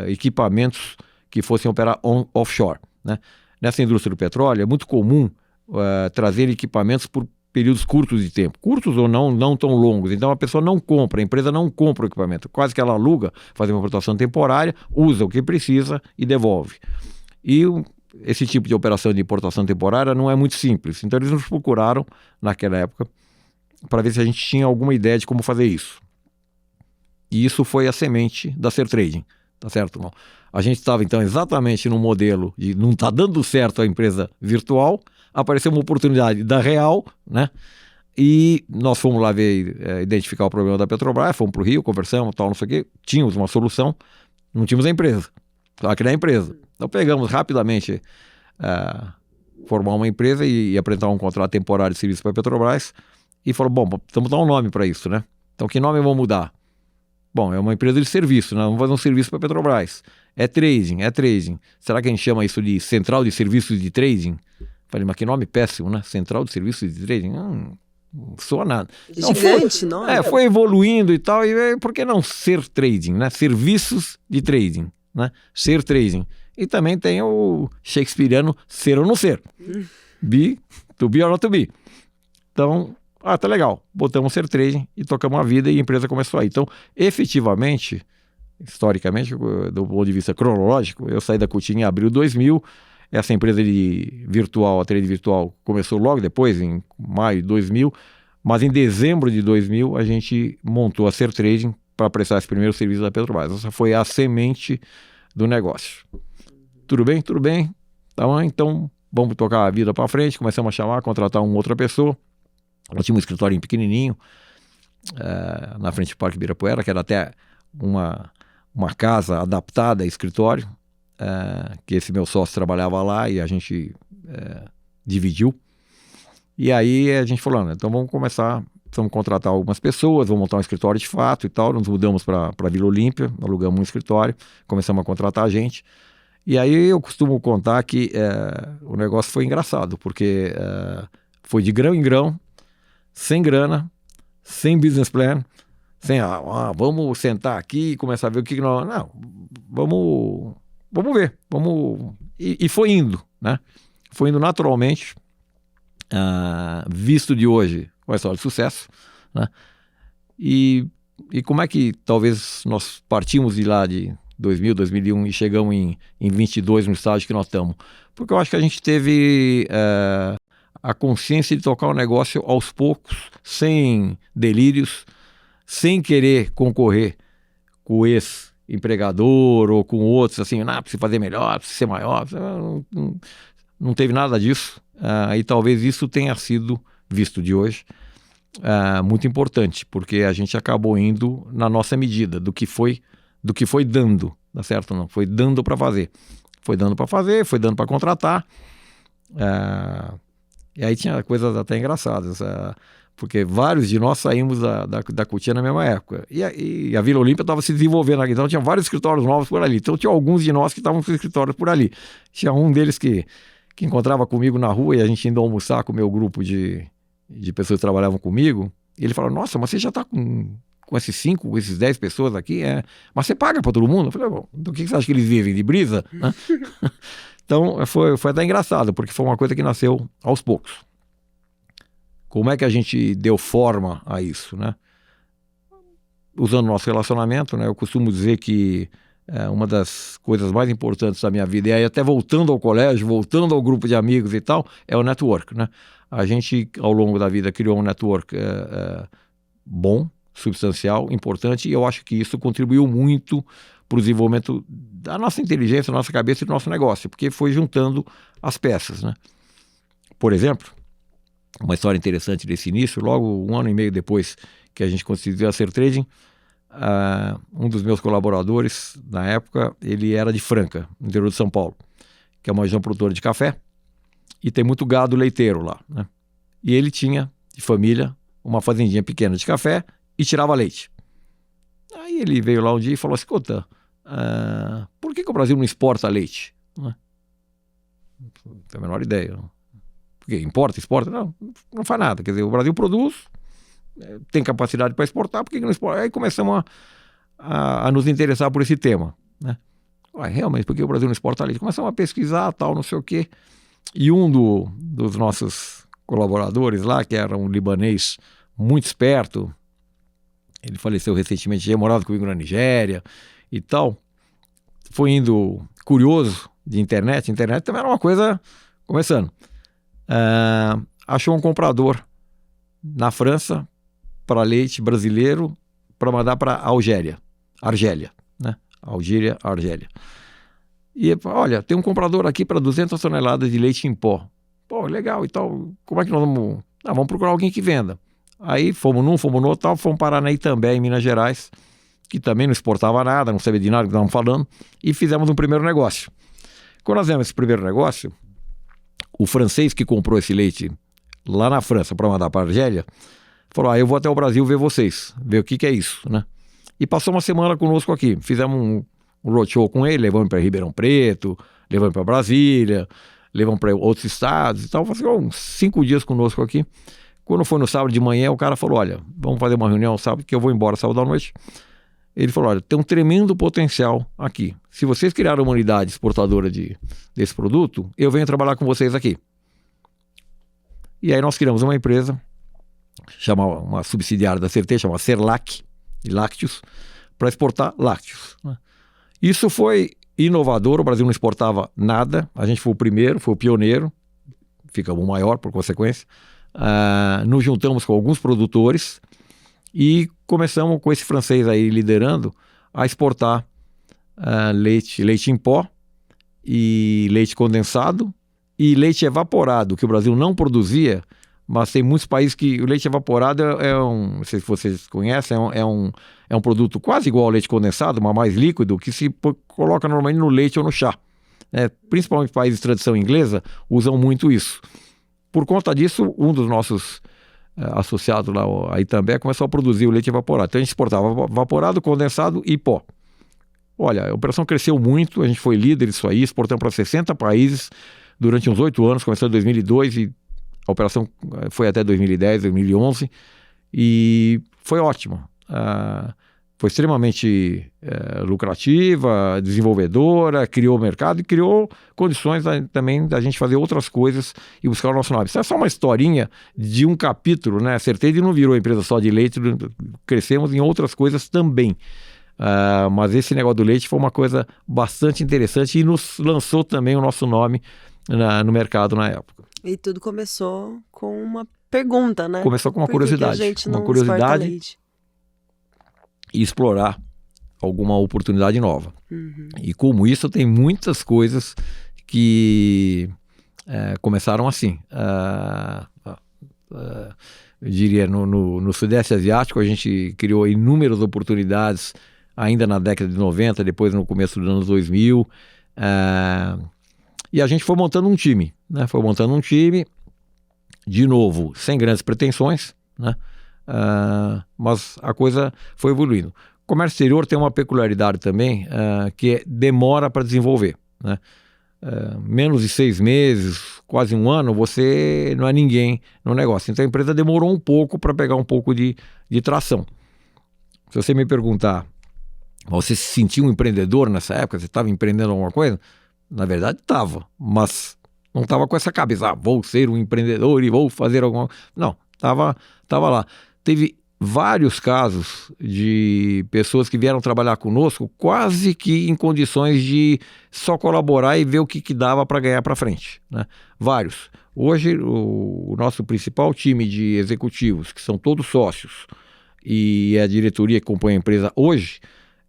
equipamentos que fossem operar offshore, né? Nessa indústria do petróleo é muito comum trazer equipamentos por períodos curtos de tempo, curtos ou não tão longos. Então a pessoa não compra, a empresa não compra o equipamento, quase que ela aluga, faz uma importação temporária, usa o que precisa e devolve. E esse tipo de operação de importação temporária não é muito simples. Então eles nos procuraram naquela época para ver se a gente tinha alguma ideia de como fazer isso. E isso foi a semente da Ser Trading, tá certo? Bom, a gente estava então exatamente no modelo de não tá dando certo a empresa virtual, apareceu uma oportunidade da real, né? E nós fomos lá ver, identificar o problema da Petrobras, fomos para o Rio, conversamos, tal, não sei o quê, tínhamos uma solução, não tínhamos a empresa, só criar a empresa. Então pegamos rapidamente, formar uma empresa e apresentar um contrato temporário de serviço para a Petrobras e falou, bom, vamos dar um nome para isso, né? Então que nome vamos mudar? Bom, é uma empresa de serviço, né? Vamos fazer um serviço para a Petrobras. É trading. Será que a gente chama isso de Central de Serviços de Trading? Falei, mas que nome péssimo, né? Central de Serviços de Trading? Não soa nada. Gigante nome. Foi evoluindo e tal, e por que não Ser Trading, né? Serviços de Trading, né? Ser Trading. E também tem o shakespeariano ser ou não ser. To be or not to be. Então, tá legal. Botamos Ser Trading e tocamos a vida e a empresa começou aí. Então, efetivamente, historicamente, do ponto de vista cronológico, eu saí da Coutinho em abril de 2000. Essa empresa de virtual, a trade virtual, começou logo depois, em maio de 2000, mas em dezembro de 2000 a gente montou a Ser Trading para prestar esse primeiro serviço da Petrobras. Essa foi a semente do negócio. Tudo bem? Tudo bem. Tá bom? Então vamos tocar a vida para frente. Começamos a chamar, contratar uma outra pessoa. Nós tínhamos um escritório pequenininho, na frente do Parque Ibirapuera, que era até uma casa adaptada a escritório. Que esse meu sócio trabalhava lá e a gente dividiu. E aí a gente falou, então vamos contratar algumas pessoas, vamos montar um escritório de fato e tal. Nos mudamos para Vila Olímpia, alugamos um escritório, começamos a contratar gente. E aí eu costumo contar que o negócio foi engraçado, porque foi de grão em grão, sem grana, sem business plan, sem vamos sentar aqui e começar a ver o que nós... Não, vamos ver, e foi indo, né? Foi indo naturalmente, visto de hoje com a história de sucesso, né? E como é que talvez nós partimos de lá de 2000, 2001 e chegamos em 22 no estágio que nós estamos? Porque eu acho que a gente teve a consciência de tocar o negócio aos poucos, sem delírios, sem querer concorrer com esse empregador ou com outros, assim, precisa fazer melhor, precisa ser maior. Não teve nada disso. e talvez isso tenha sido, visto de hoje, muito importante, porque a gente acabou indo na nossa medida do que foi dando, tá certo? Não foi dando para fazer. Foi dando para fazer, foi dando para contratar. E aí tinha coisas até engraçadas, porque vários de nós saímos da Cotia na mesma época. E a Vila Olímpia estava se desenvolvendo aqui, então tinha vários escritórios novos por ali. Então tinha alguns de nós que estavam com escritórios por ali. Tinha um deles que encontrava comigo na rua e a gente indo almoçar com o meu grupo de pessoas que trabalhavam comigo. E ele falou, nossa, mas você já está com esses 5, com esses 10 pessoas aqui, mas você paga para todo mundo? Eu falei, bom, do que você acha que eles vivem? De brisa? Né? Então foi até engraçado, porque foi uma coisa que nasceu aos poucos. Como é que a gente deu forma a isso, né? Usando o nosso relacionamento, né? Eu costumo dizer que uma das coisas mais importantes da minha vida, e aí até voltando ao colégio, voltando ao grupo de amigos e tal, é o network, né? A gente, ao longo da vida, criou um network bom, substancial, importante, e eu acho que isso contribuiu muito para o desenvolvimento da nossa inteligência, da nossa cabeça e do nosso negócio, porque foi juntando as peças, né? Por exemplo, uma história interessante desse início, logo 1 ano e meio depois que a gente conseguiu a Sertrading, um dos meus colaboradores, na época, ele era de Franca, no interior de São Paulo, que é uma região produtora de café, e tem muito gado leiteiro lá, né? E ele tinha, de família, uma fazendinha pequena de café e tirava leite. Aí ele veio lá um dia e falou assim, escuta, por que o Brasil não exporta leite? Não tenho a menor ideia. Porque importa? Não faz nada. Quer dizer, o Brasil produz, tem capacidade para exportar, por que não exporta? Aí começamos a nos interessar por esse tema, né? Realmente, por que o Brasil não exporta leite? Começamos a pesquisar, tal, não sei o quê. E um dos nossos colaboradores lá, que era um libanês muito esperto, ele faleceu recentemente, tinha morado comigo na Nigéria e tal, foi indo curioso de internet também era uma coisa começando. Achou um comprador na França para leite brasileiro para mandar para Argélia, né? Argélia. E olha, tem um comprador aqui para 200 toneladas de leite em pó. Pô, legal e tal. Como é que nós vamos? Vamos procurar alguém que venda. Aí fomos num, fomos no outro, tal, fomos parar na Itambé, em Minas Gerais, que também não exportava nada, não sabia de nada que estavam falando, e fizemos um primeiro negócio. Quando nós fizemos esse primeiro negócio, o francês que comprou esse leite lá na França para mandar para a Argélia, falou, eu vou até o Brasil ver vocês, ver o que é isso, né? E passou uma semana conosco aqui, fizemos um roadshow com ele, levamos para Ribeirão Preto, levamos para Brasília, levamos para outros estados e tal, passou uns 5 dias conosco aqui. Quando foi no sábado de manhã, o cara falou, olha, vamos fazer uma reunião sábado, que eu vou embora sábado à noite. Ele falou, olha, tem um tremendo potencial aqui. Se vocês criarem uma unidade exportadora desse produto, eu venho trabalhar com vocês aqui. E aí nós criamos uma empresa, uma subsidiária da CRT, chama Serlac, de lácteos, para exportar lácteos, né? Isso foi inovador, o Brasil não exportava nada, a gente foi o primeiro, foi o pioneiro, ficamos o maior por consequência. Nos juntamos com alguns produtores e começamos com esse francês aí liderando a exportar leite em pó e leite condensado e leite evaporado, que o Brasil não produzia, mas tem muitos países que o leite evaporado não sei se vocês conhecem, é um produto quase igual ao leite condensado, mas mais líquido, que se coloca normalmente no leite ou no chá. Principalmente países de tradição inglesa usam muito isso. Por conta disso, um dos nossos associados lá, aí também, começou a produzir o leite evaporado. Então a gente exportava evaporado, condensado e pó. Olha, a operação cresceu muito, a gente foi líder disso aí, exportamos para 60 países durante uns 8 anos, começou em 2002 e a operação foi até 2010, 2011 e foi ótima. Foi extremamente lucrativa, desenvolvedora, criou mercado e criou condições também da gente fazer outras coisas e buscar o nosso nome. Isso é só uma historinha de um capítulo, né? A Sertrading não virou empresa só de leite, crescemos em outras coisas também. Mas esse negócio do leite foi uma coisa bastante interessante e nos lançou também o nosso nome no mercado na época. E tudo começou com uma pergunta, né? Começou com uma curiosidade. Que a gente não exporta leite? E explorar alguma oportunidade nova. Uhum. E como isso, tem muitas coisas que começaram assim. Eu diria, no Sudeste Asiático, a gente criou inúmeras oportunidades ainda na década de 90, depois no começo dos anos 2000. E a gente foi montando um time, né? Foi montando um time, de novo, sem grandes pretensões, né? Mas a coisa foi evoluindo. O comércio exterior tem uma peculiaridade também, que demora para desenvolver, né? Menos de 6 meses, quase um ano, você não é ninguém no negócio. Então a empresa demorou um pouco para pegar um pouco de tração. Se você me perguntar, você se sentiu um empreendedor nessa época? Você estava empreendendo alguma coisa? Na verdade estava, mas não estava com essa cabeça, vou ser um empreendedor e vou fazer alguma coisa. Não, estava lá. Teve vários casos de pessoas que vieram trabalhar conosco quase que em condições de só colaborar e ver o que dava para ganhar para frente, né? Vários. Hoje o nosso principal time de executivos, que são todos sócios, e a diretoria que compõe a empresa hoje,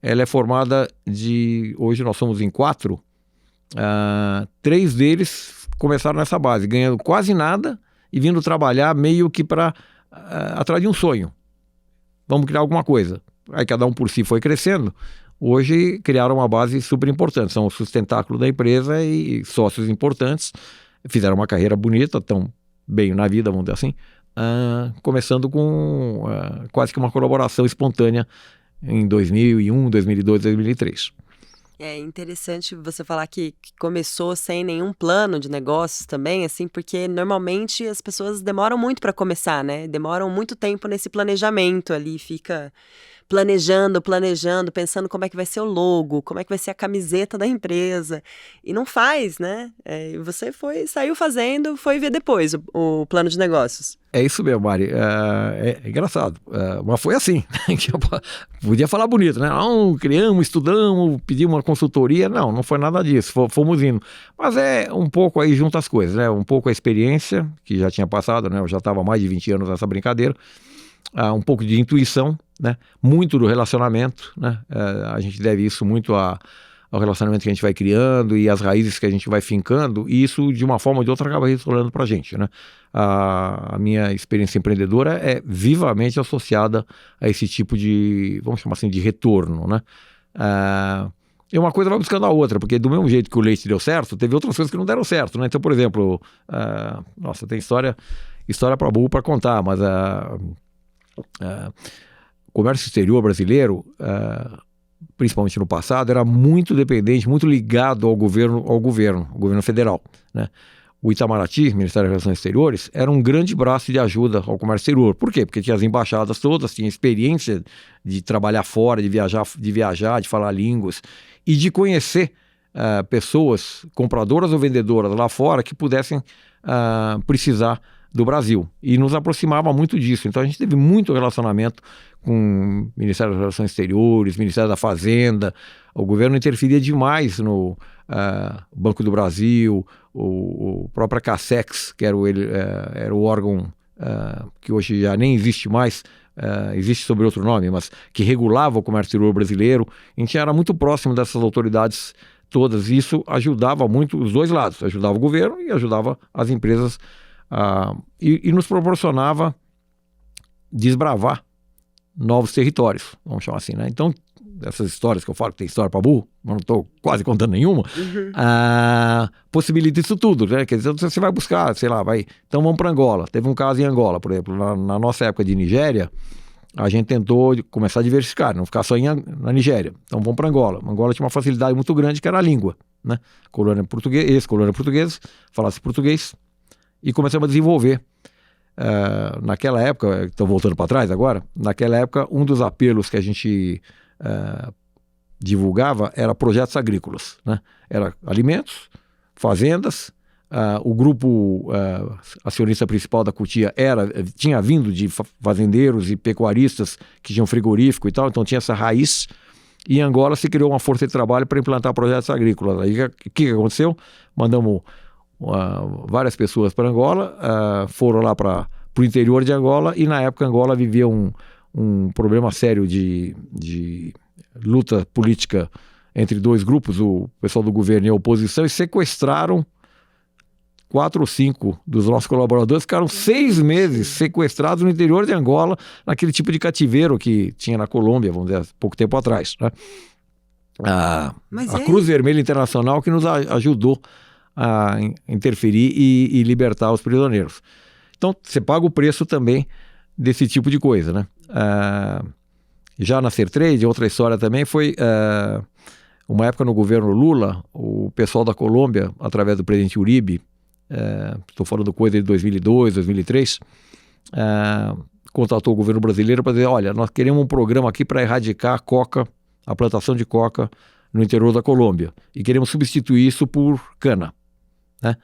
ela é formada hoje nós somos em 4, 3 deles começaram nessa base, ganhando quase nada e vindo trabalhar meio que para atrás de um sonho. Vamos criar alguma coisa. Aí cada um por si foi crescendo. Hoje criaram uma base super importante. São o sustentáculo da empresa e sócios importantes. Fizeram uma carreira bonita, estão bem na vida, vamos dizer assim. Começando com quase que uma colaboração espontânea em 2001, 2002, 2003. É interessante você falar que começou sem nenhum plano de negócios também, assim, porque normalmente as pessoas demoram muito para começar, né? Demoram muito tempo nesse planejamento ali, fica planejando, pensando como é que vai ser o logo, como é que vai ser a camiseta da empresa, e não faz, né? Você saiu fazendo, foi ver depois o plano de negócios. É isso mesmo, Mari. É engraçado. Mas foi assim. Podia falar bonito, né? Não, criamos, estudamos, pedimos uma consultoria. Não foi nada disso. Fomos indo. Mas é um pouco aí junto as coisas, né? Um pouco a experiência, que já tinha passado, né? Eu já estava há mais de 20 anos nessa brincadeira. Um pouco de intuição, né? Muito do relacionamento, né? A gente deve isso muito ao relacionamento que a gente vai criando e às raízes que a gente vai fincando, e isso de uma forma ou de outra acaba retornando para a gente, né? A minha experiência empreendedora é vivamente associada a esse tipo de, vamos chamar assim, de retorno, né? E uma coisa vai buscando a outra, porque do mesmo jeito que o leite deu certo, teve outras coisas que não deram certo, né? Então, por exemplo, nossa, tem história para burro para contar, mas o comércio exterior brasileiro, principalmente no passado, era muito dependente, muito ligado ao governo federal, né? O Itamaraty, Ministério das Relações Exteriores, era um grande braço de ajuda ao comércio exterior. Por quê? Porque tinha as embaixadas todas, tinha experiência de trabalhar fora, de viajar, de falar línguas e de conhecer pessoas compradoras ou vendedoras lá fora que pudessem precisar do Brasil, e nos aproximava muito disso. Então a gente teve muito relacionamento com o Ministério das Relações Exteriores, Ministério da Fazenda. O governo interferia demais no Banco do Brasil, o próprio CACEX, que era o órgão que hoje já nem existe mais, existe sob outro nome, mas que regulava o comércio exterior brasileiro. A gente era muito próximo dessas autoridades todas, e isso ajudava muito os dois lados, ajudava o governo e ajudava as empresas, e nos proporcionava desbravar novos territórios, vamos chamar assim, né? Então, essas histórias que eu falo, que tem história para burro, mas não estou quase contando nenhuma, possibilita isso tudo, né? Quer dizer, você vai buscar, sei lá, então vamos para Angola. Teve um caso em Angola, por exemplo, na nossa época de Nigéria, a gente tentou começar a diversificar, não ficar só na Nigéria. Então vamos para Angola. Angola tinha uma facilidade muito grande, que era a língua, né? Colônia portuguesa, falasse português, e começamos a desenvolver. Naquela época, estou voltando para trás agora, naquela época um dos apelos que a gente divulgava era projetos agrícolas, né? Era alimentos, fazendas. O grupo acionista principal da Cutia tinha vindo de fazendeiros e pecuaristas que tinham frigorífico e tal, então tinha essa raiz. E em Angola se criou uma força de trabalho para implantar projetos agrícolas. Aí o que aconteceu? Mandamos várias pessoas para Angola, foram lá para o interior de Angola, e na época Angola vivia um problema sério de luta política entre dois grupos, o pessoal do governo e a oposição, e sequestraram 4 ou 5 dos nossos colaboradores ficaram 6 meses sequestrados no interior de Angola, naquele tipo de cativeiro que tinha na Colômbia, vamos dizer, pouco tempo atrás, né? A Cruz Vermelha Internacional que nos ajudou a interferir e libertar os prisioneiros. Então, você paga o preço também desse tipo de coisa, né? Já na Sertrade, outra história também foi uma época no governo Lula, o pessoal da Colômbia, através do presidente Uribe, estou falando coisa de 2002, 2003, contatou o governo brasileiro para dizer, olha, nós queremos um programa aqui para erradicar a coca, a plantação de coca no interior da Colômbia, e queremos substituir isso por cana, né?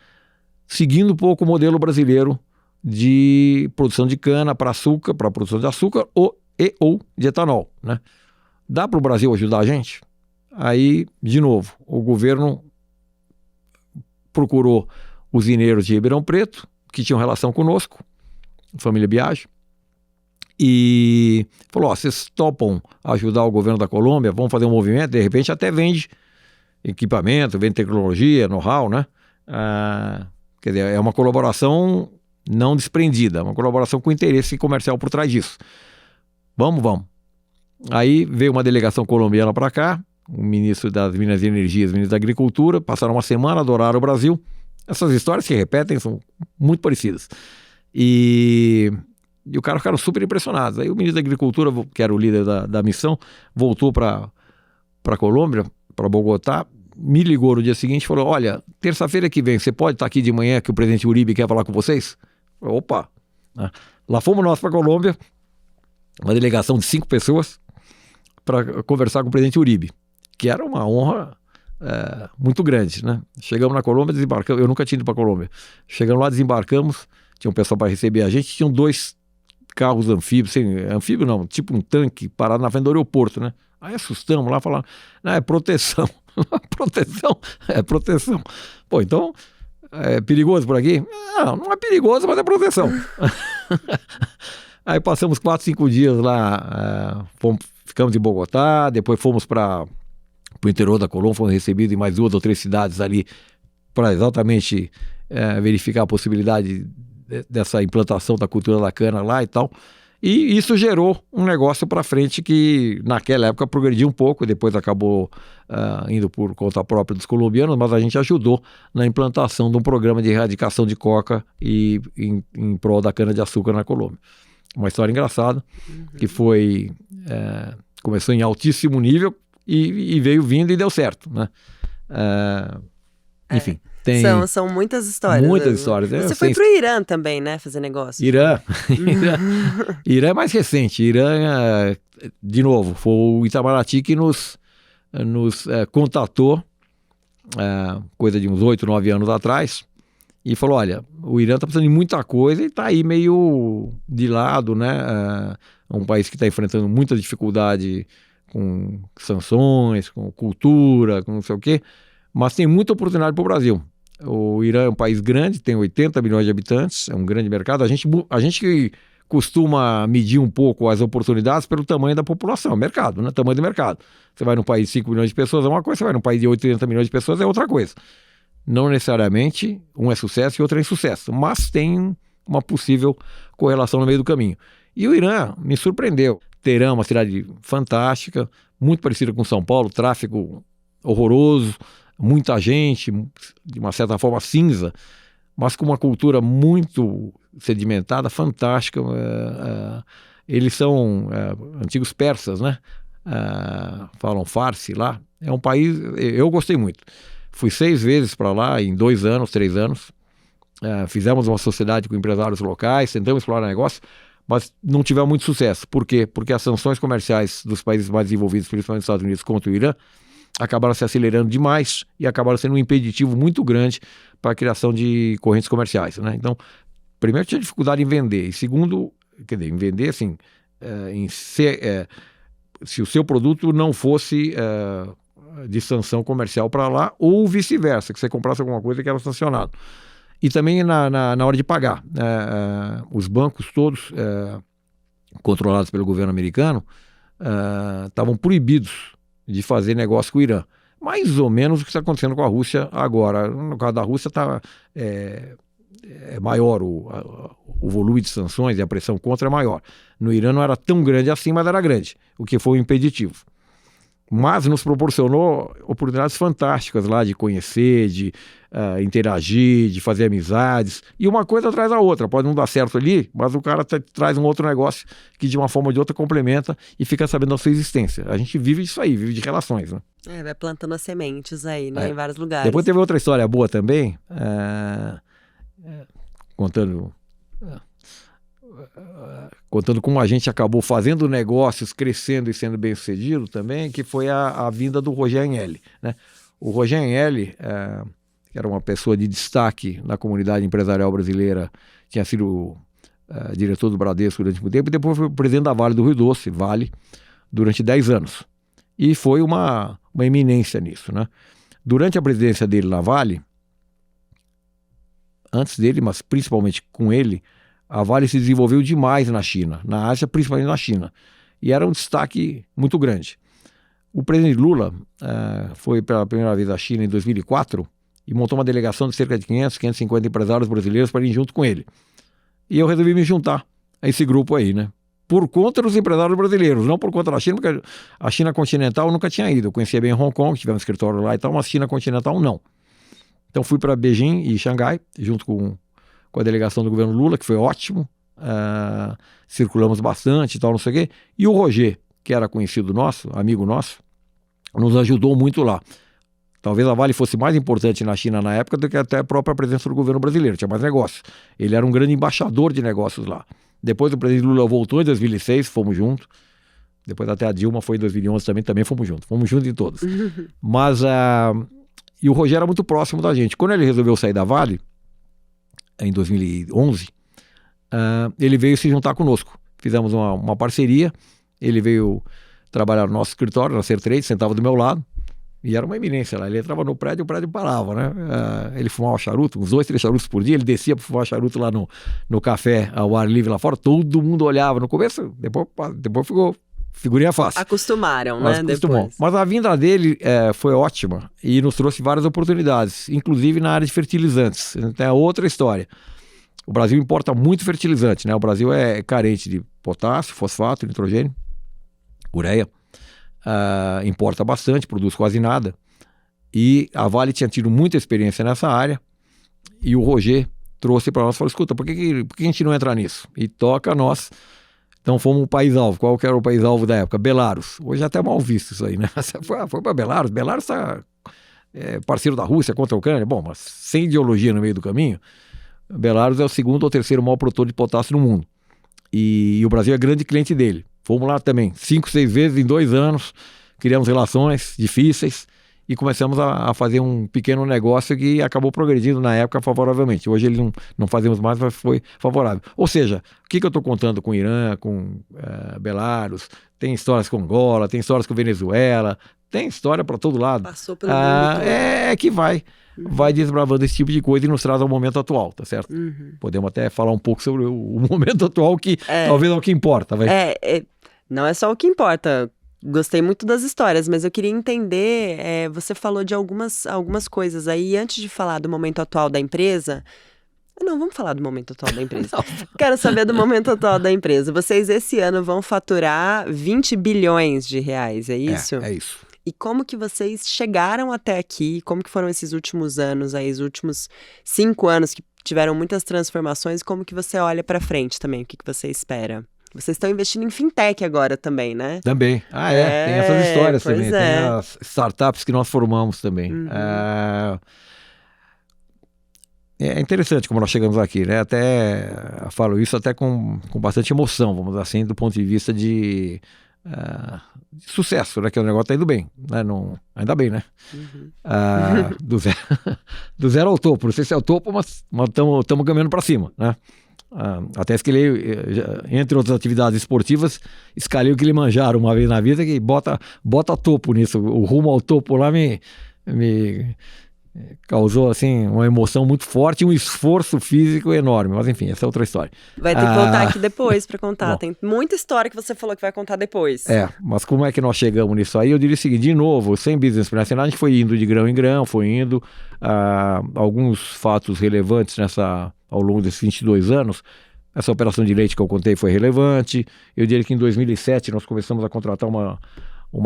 Seguindo um pouco o modelo brasileiro de produção de cana para açúcar, para produção de açúcar ou de etanol, né? Dá para o Brasil ajudar a gente? Aí, de novo, o governo procurou usineiros de Ribeirão Preto, que tinham relação conosco, família Biagi, e falou, vocês topam ajudar o governo da Colômbia, vamos fazer um movimento, de repente até vende equipamento, vende tecnologia, know-how, né? Quer dizer, é uma colaboração não desprendida, uma colaboração com interesse comercial por trás disso. Vamos. Aí veio uma delegação colombiana para cá, o ministro das Minas e Energias, o ministro da Agricultura, passaram uma semana, adoraram o Brasil. Essas histórias se repetem, são muito parecidas. E o cara ficaram super impressionados. Aí o ministro da Agricultura, que era o líder da missão, voltou para Colômbia, para Bogotá, me ligou no dia seguinte e falou, olha, terça-feira que vem, você pode estar aqui de manhã que o presidente Uribe quer falar com vocês? Eu falei, opa! Lá fomos nós para Colômbia, uma delegação de 5 pessoas, para conversar com o presidente Uribe, que era uma honra muito grande, né? Chegamos na Colômbia, desembarcamos, eu nunca tinha ido para a Colômbia. Chegamos lá, desembarcamos, tinha um pessoal para receber a gente, tinham 2 carros anfíbios, anfíbio não, tipo um tanque parado na frente do aeroporto, né? Aí assustamos lá, falaram, não, é proteção. Proteção. Pô, então, é perigoso por aqui? Não é perigoso, mas é proteção. Aí passamos 4, 5 dias lá, ficamos em Bogotá, depois fomos para o interior da Colômbia, fomos recebidos em mais 2 ou 3 cidades ali para exatamente verificar a possibilidade dessa implantação da cultura da cana lá e tal. E isso gerou um negócio para frente que naquela época progrediu um pouco, depois acabou indo por conta própria dos colombianos, mas a gente ajudou na implantação de um programa de erradicação de coca e em prol da cana-de-açúcar na Colômbia. Uma história engraçada, que foi começou em altíssimo nível e veio vindo e deu certo, né? Enfim. São muitas histórias. Muitas histórias. Você foi pro Irã também, né? Fazer negócio. Irã é mais recente. Irã, de novo, foi o Itamaraty que nos contatou, coisa de uns 8, 9 anos atrás, e falou, olha, o Irã está precisando de muita coisa e está aí meio de lado, né? É um país que está enfrentando muita dificuldade com sanções, com cultura, com não sei o quê, mas tem muita oportunidade para o Brasil. O Irã é um país grande, tem 80 milhões de habitantes, é um grande mercado. A gente costuma medir um pouco as oportunidades pelo tamanho da população, mercado, né? Tamanho do mercado. Você vai num país de 5 milhões de pessoas é uma coisa, você vai num país de 80 milhões de pessoas é outra coisa. Não necessariamente um é sucesso e outro é insucesso, mas tem uma possível correlação no meio do caminho. E o Irã me surpreendeu. Teherã é uma cidade fantástica, muito parecida com São Paulo, tráfego horroroso, muita gente, de uma certa forma cinza, mas com uma cultura muito sedimentada, fantástica. Eles são antigos persas, né? Falam farsi lá. É um país, eu gostei muito. Fui 6 vezes para lá em 2 anos, 3 anos. Fizemos uma sociedade com empresários locais, tentamos explorar negócio, mas não tivemos muito sucesso. Por quê? Porque as sanções comerciais dos países mais desenvolvidos, principalmente dos Estados Unidos, contra o Irã, acabaram se acelerando demais e acabaram sendo um impeditivo muito grande para a criação de correntes comerciais, né? Então, primeiro tinha dificuldade em vender, e segundo, quer dizer, em vender assim, se o seu produto não fosse de sanção comercial para lá, ou vice-versa, que você comprasse alguma coisa que era sancionado. E também na hora de pagar. Os bancos todos, controlados pelo governo americano, estavam proibidos de fazer negócio com o Irã. mais ou menos o que está acontecendo com a Rússia agora. No caso da Rússia é maior, o volume de sanções e a pressão contra é maior. No Irã não era tão grande assim, mas era grande, o que foi um impeditivo. Mas nos proporcionou oportunidades fantásticas lá de conhecer, de interagir, de fazer amizades. E uma coisa traz a outra. Pode não dar certo ali, mas o cara traz um outro negócio que de uma forma ou de outra complementa e fica sabendo da sua existência. A gente vive disso aí, vive de relações, né? Vai plantando as sementes aí, né? Em vários lugares. Depois teve outra história boa também, contando como a gente acabou fazendo negócios, crescendo e sendo bem sucedido também, que foi a vinda do Roger Agnelli, né? O Roger Agnelli, que era uma pessoa de destaque na comunidade empresarial brasileira, tinha sido diretor do Bradesco durante muito tempo, e depois foi presidente da Vale do Rio Doce, Vale, durante 10 anos. E foi uma eminência nisso, né? Durante a presidência dele na Vale, antes dele, mas principalmente com ele, a Vale se desenvolveu demais na China, na Ásia, principalmente na China. E era um destaque muito grande. O presidente Lula foi pela primeira vez à China em 2004 e montou uma delegação de cerca de 550 empresários brasileiros para ir junto com ele. E eu resolvi me juntar a esse grupo aí, né? Por conta dos empresários brasileiros, não por conta da China, porque a China continental eu nunca tinha ido. Eu conhecia bem Hong Kong, tivemos escritório lá e tal, mas China continental não. Então fui para Beijing e Xangai, junto com a delegação do governo Lula, que foi ótimo. Circulamos bastante e tal, não sei o quê. E o Roger, que era conhecido nosso, amigo nosso, nos ajudou muito lá. Talvez a Vale fosse mais importante na China na época do que até a própria presença do governo brasileiro, tinha mais negócios. Ele era um grande embaixador de negócios lá. Depois o presidente Lula voltou em 2006, fomos juntos. Depois até a Dilma foi em 2011 também fomos juntos. Fomos juntos em todos. Mas, e o Roger era muito próximo da gente. Quando ele resolveu sair da Vale, em 2011, ele veio se juntar conosco. Fizemos uma parceria, ele veio trabalhar no nosso escritório, na Sertrade, sentava do meu lado, e era uma eminência lá. Ele entrava no prédio, o prédio parava, né? Ele fumava charuto, uns 2, 3 charutos por dia, ele descia para fumar charuto lá no café, ao ar livre lá fora, todo mundo olhava. No começo, depois ficou figurinha fácil. Acostumaram, né? Depois. Mas a vinda dele foi ótima e nos trouxe várias oportunidades, inclusive na área de fertilizantes. Tem outra história. O Brasil importa muito fertilizante, né? O Brasil é carente de potássio, fosfato, nitrogênio, ureia. Importa bastante, produz quase nada. E a Vale tinha tido muita experiência nessa área e o Roger trouxe para nós e falou, escuta, por que a gente não entra nisso? E toca a nós. Então fomos o país-alvo. Qual que era o país-alvo da época? Belarus. Hoje é até mal visto isso aí, né? Foi para Belarus. Belarus está parceiro da Rússia contra a Ucrânia. Bom, mas sem ideologia no meio do caminho, Belarus é o segundo ou terceiro maior produtor de potássio no mundo. E o Brasil é grande cliente dele. Fomos lá também 5, 6 vezes em 2 anos. Criamos relações difíceis e começamos a fazer um pequeno negócio que acabou progredindo na época favoravelmente. Hoje ele não fazemos mais, mas foi favorável. Ou seja, o que eu estou contando com o Irã, com Belarus, tem histórias com Angola, tem histórias com Venezuela, tem história para todo lado. Passou pelo mundo todo. É que vai desbravando esse tipo de coisa e nos traz ao momento atual, tá certo? Podemos até falar um pouco sobre o momento atual, que talvez é o que importa. Não é só o que importa. Gostei muito das histórias, mas eu queria entender, você falou de algumas coisas aí, antes de falar do momento atual da empresa. Não, vamos falar do momento atual da empresa. Quero saber do momento atual da empresa. Vocês esse ano vão faturar 20 bilhões de reais, é isso? É isso. E como que vocês chegaram até aqui? Como que foram esses últimos anos aí, os últimos 5 anos que tiveram muitas transformações? Como que você olha para frente também? O que você espera? Vocês estão investindo em fintech agora também, né? Também. Tem essas histórias também. Tem as startups que nós formamos também. É interessante como nós chegamos aqui, né? Até falo isso até com bastante emoção, vamos dizer assim, do ponto de vista de sucesso, né? Que o negócio está indo bem, né? Ainda bem, né? Do zero ao topo. Não sei se é o topo, mas estamos caminhando para cima, né? Até escalei, entre outras atividades esportivas, escalei o Kilimanjaro uma vez na vida, que bota topo nisso. O rumo ao topo lá me causou assim uma emoção muito forte e um esforço físico enorme, mas enfim, essa é outra história. Vai ter que voltar aqui depois para contar. Bom, Tem muita história que você falou que vai contar depois. Mas como é que nós chegamos nisso aí? Eu diria o seguinte, de novo, sem business plan, a gente foi indo de grão em grão, foi indo, alguns fatos relevantes ao longo desses 22 anos. Essa operação de leite que eu contei foi relevante. Eu diria que em 2007 nós começamos a contratar uma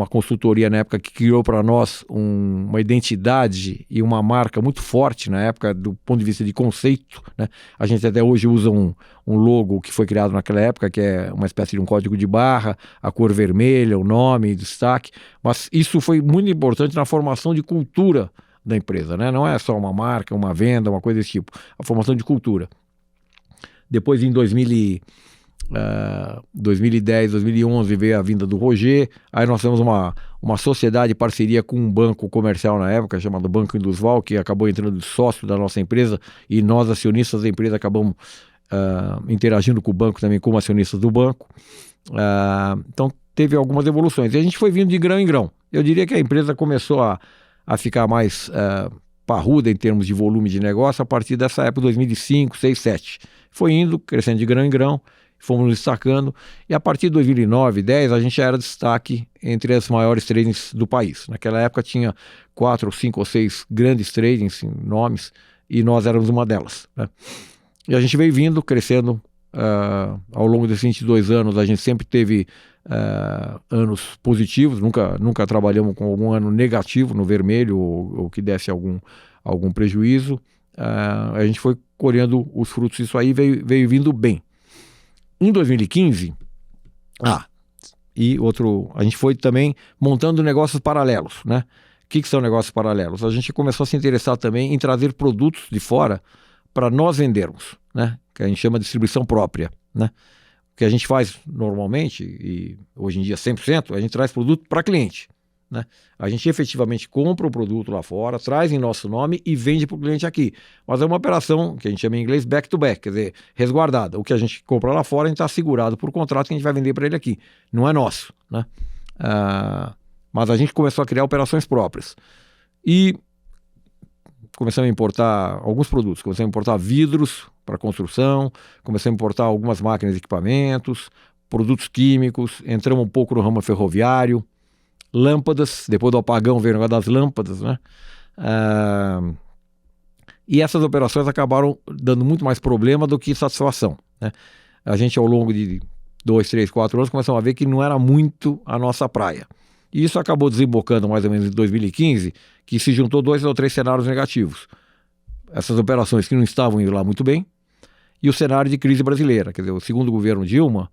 consultoria na época que criou para nós uma identidade e uma marca muito forte na época do ponto de vista de conceito, né? A gente até hoje usa um logo que foi criado naquela época, que é uma espécie de um código de barra, a cor vermelha, o nome, destaque, mas isso foi muito importante na formação de cultura da empresa, né? Não é só uma marca, uma venda, uma coisa desse tipo, a formação de cultura. Depois em 2010, 2011 veio a vinda do Roger, aí nós temos uma sociedade, parceria com um banco comercial na época, chamado Banco Indusval, que acabou entrando de sócio da nossa empresa, e nós, acionistas da empresa, acabamos interagindo com o banco também como acionistas do banco. Então teve algumas evoluções, e a gente foi vindo de grão em grão. Eu diria que a empresa começou a ficar mais parruda em termos de volume de negócio a partir dessa época, 2005, 2006, 2007. Foi indo, crescendo de grão em grão, fomos nos destacando, e a partir de 2009, 2010, a gente já era destaque entre as maiores tradings do país. Naquela época tinha 4, 5 ou 6 grandes tradings, nomes, e nós éramos uma delas, né? E a gente veio vindo, crescendo ao longo desses 22 anos, a gente sempre teve anos positivos, nunca trabalhamos com algum ano negativo, no vermelho, ou que desse algum prejuízo. A gente foi colhendo os frutos disso aí, veio vindo bem. Em 2015, a gente foi também montando negócios paralelos, né? O que são negócios paralelos? A gente começou a se interessar também em trazer produtos de fora para nós vendermos, né? Que a gente chama de distribuição própria, né? O que a gente faz normalmente, e hoje em dia 100%, a gente traz produto para cliente, né? A gente efetivamente compra o produto lá fora, traz em nosso nome e vende para o cliente aqui. Mas é uma operação que a gente chama em inglês back to back, quer dizer, resguardada. O que a gente compra lá fora, a gente está assegurado por contrato que a gente vai vender para ele aqui. Não é nosso, né? Mas a gente começou a criar operações próprias. E começamos a importar alguns produtos. Começamos a importar vidros para construção, começamos a importar algumas máquinas e equipamentos, produtos químicos, entramos um pouco no ramo ferroviário, lâmpadas, depois do apagão veio o negócio das lâmpadas, né? E essas operações acabaram dando muito mais problema do que satisfação, né? A gente, ao longo de 2, 3, 4 anos, começamos a ver que não era muito a nossa praia. E isso acabou desembocando mais ou menos em 2015, que se juntou 2 ou 3 cenários negativos. Essas operações que não estavam indo lá muito bem, e o cenário de crise brasileira. Quer dizer, o segundo governo Dilma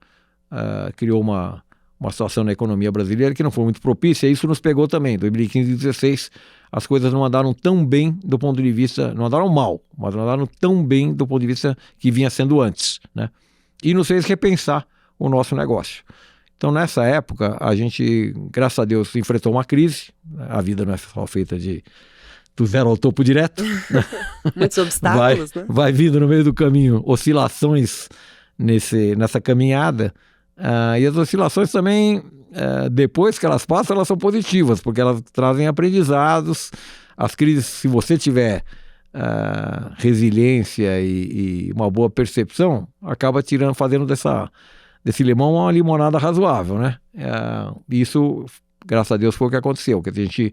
criou uma situação na economia brasileira que não foi muito propícia, e isso nos pegou também. Em 2015 e 2016, as coisas não andaram tão bem do ponto de vista, não andaram mal, mas não andaram tão bem do ponto de vista que vinha sendo antes, né? E nos fez repensar o nosso negócio. Então, nessa época, a gente, graças a Deus, enfrentou uma crise. A vida não é só feita do zero ao topo direto. Muitos obstáculos, né? Vai vindo no meio do caminho oscilações nessa caminhada. E as oscilações também, depois que elas passam, elas são positivas, porque elas trazem aprendizados. As crises, se você tiver resiliência e uma boa percepção, acaba fazendo desse limão uma limonada razoável, né? Isso, graças a Deus, foi o que aconteceu, que a gente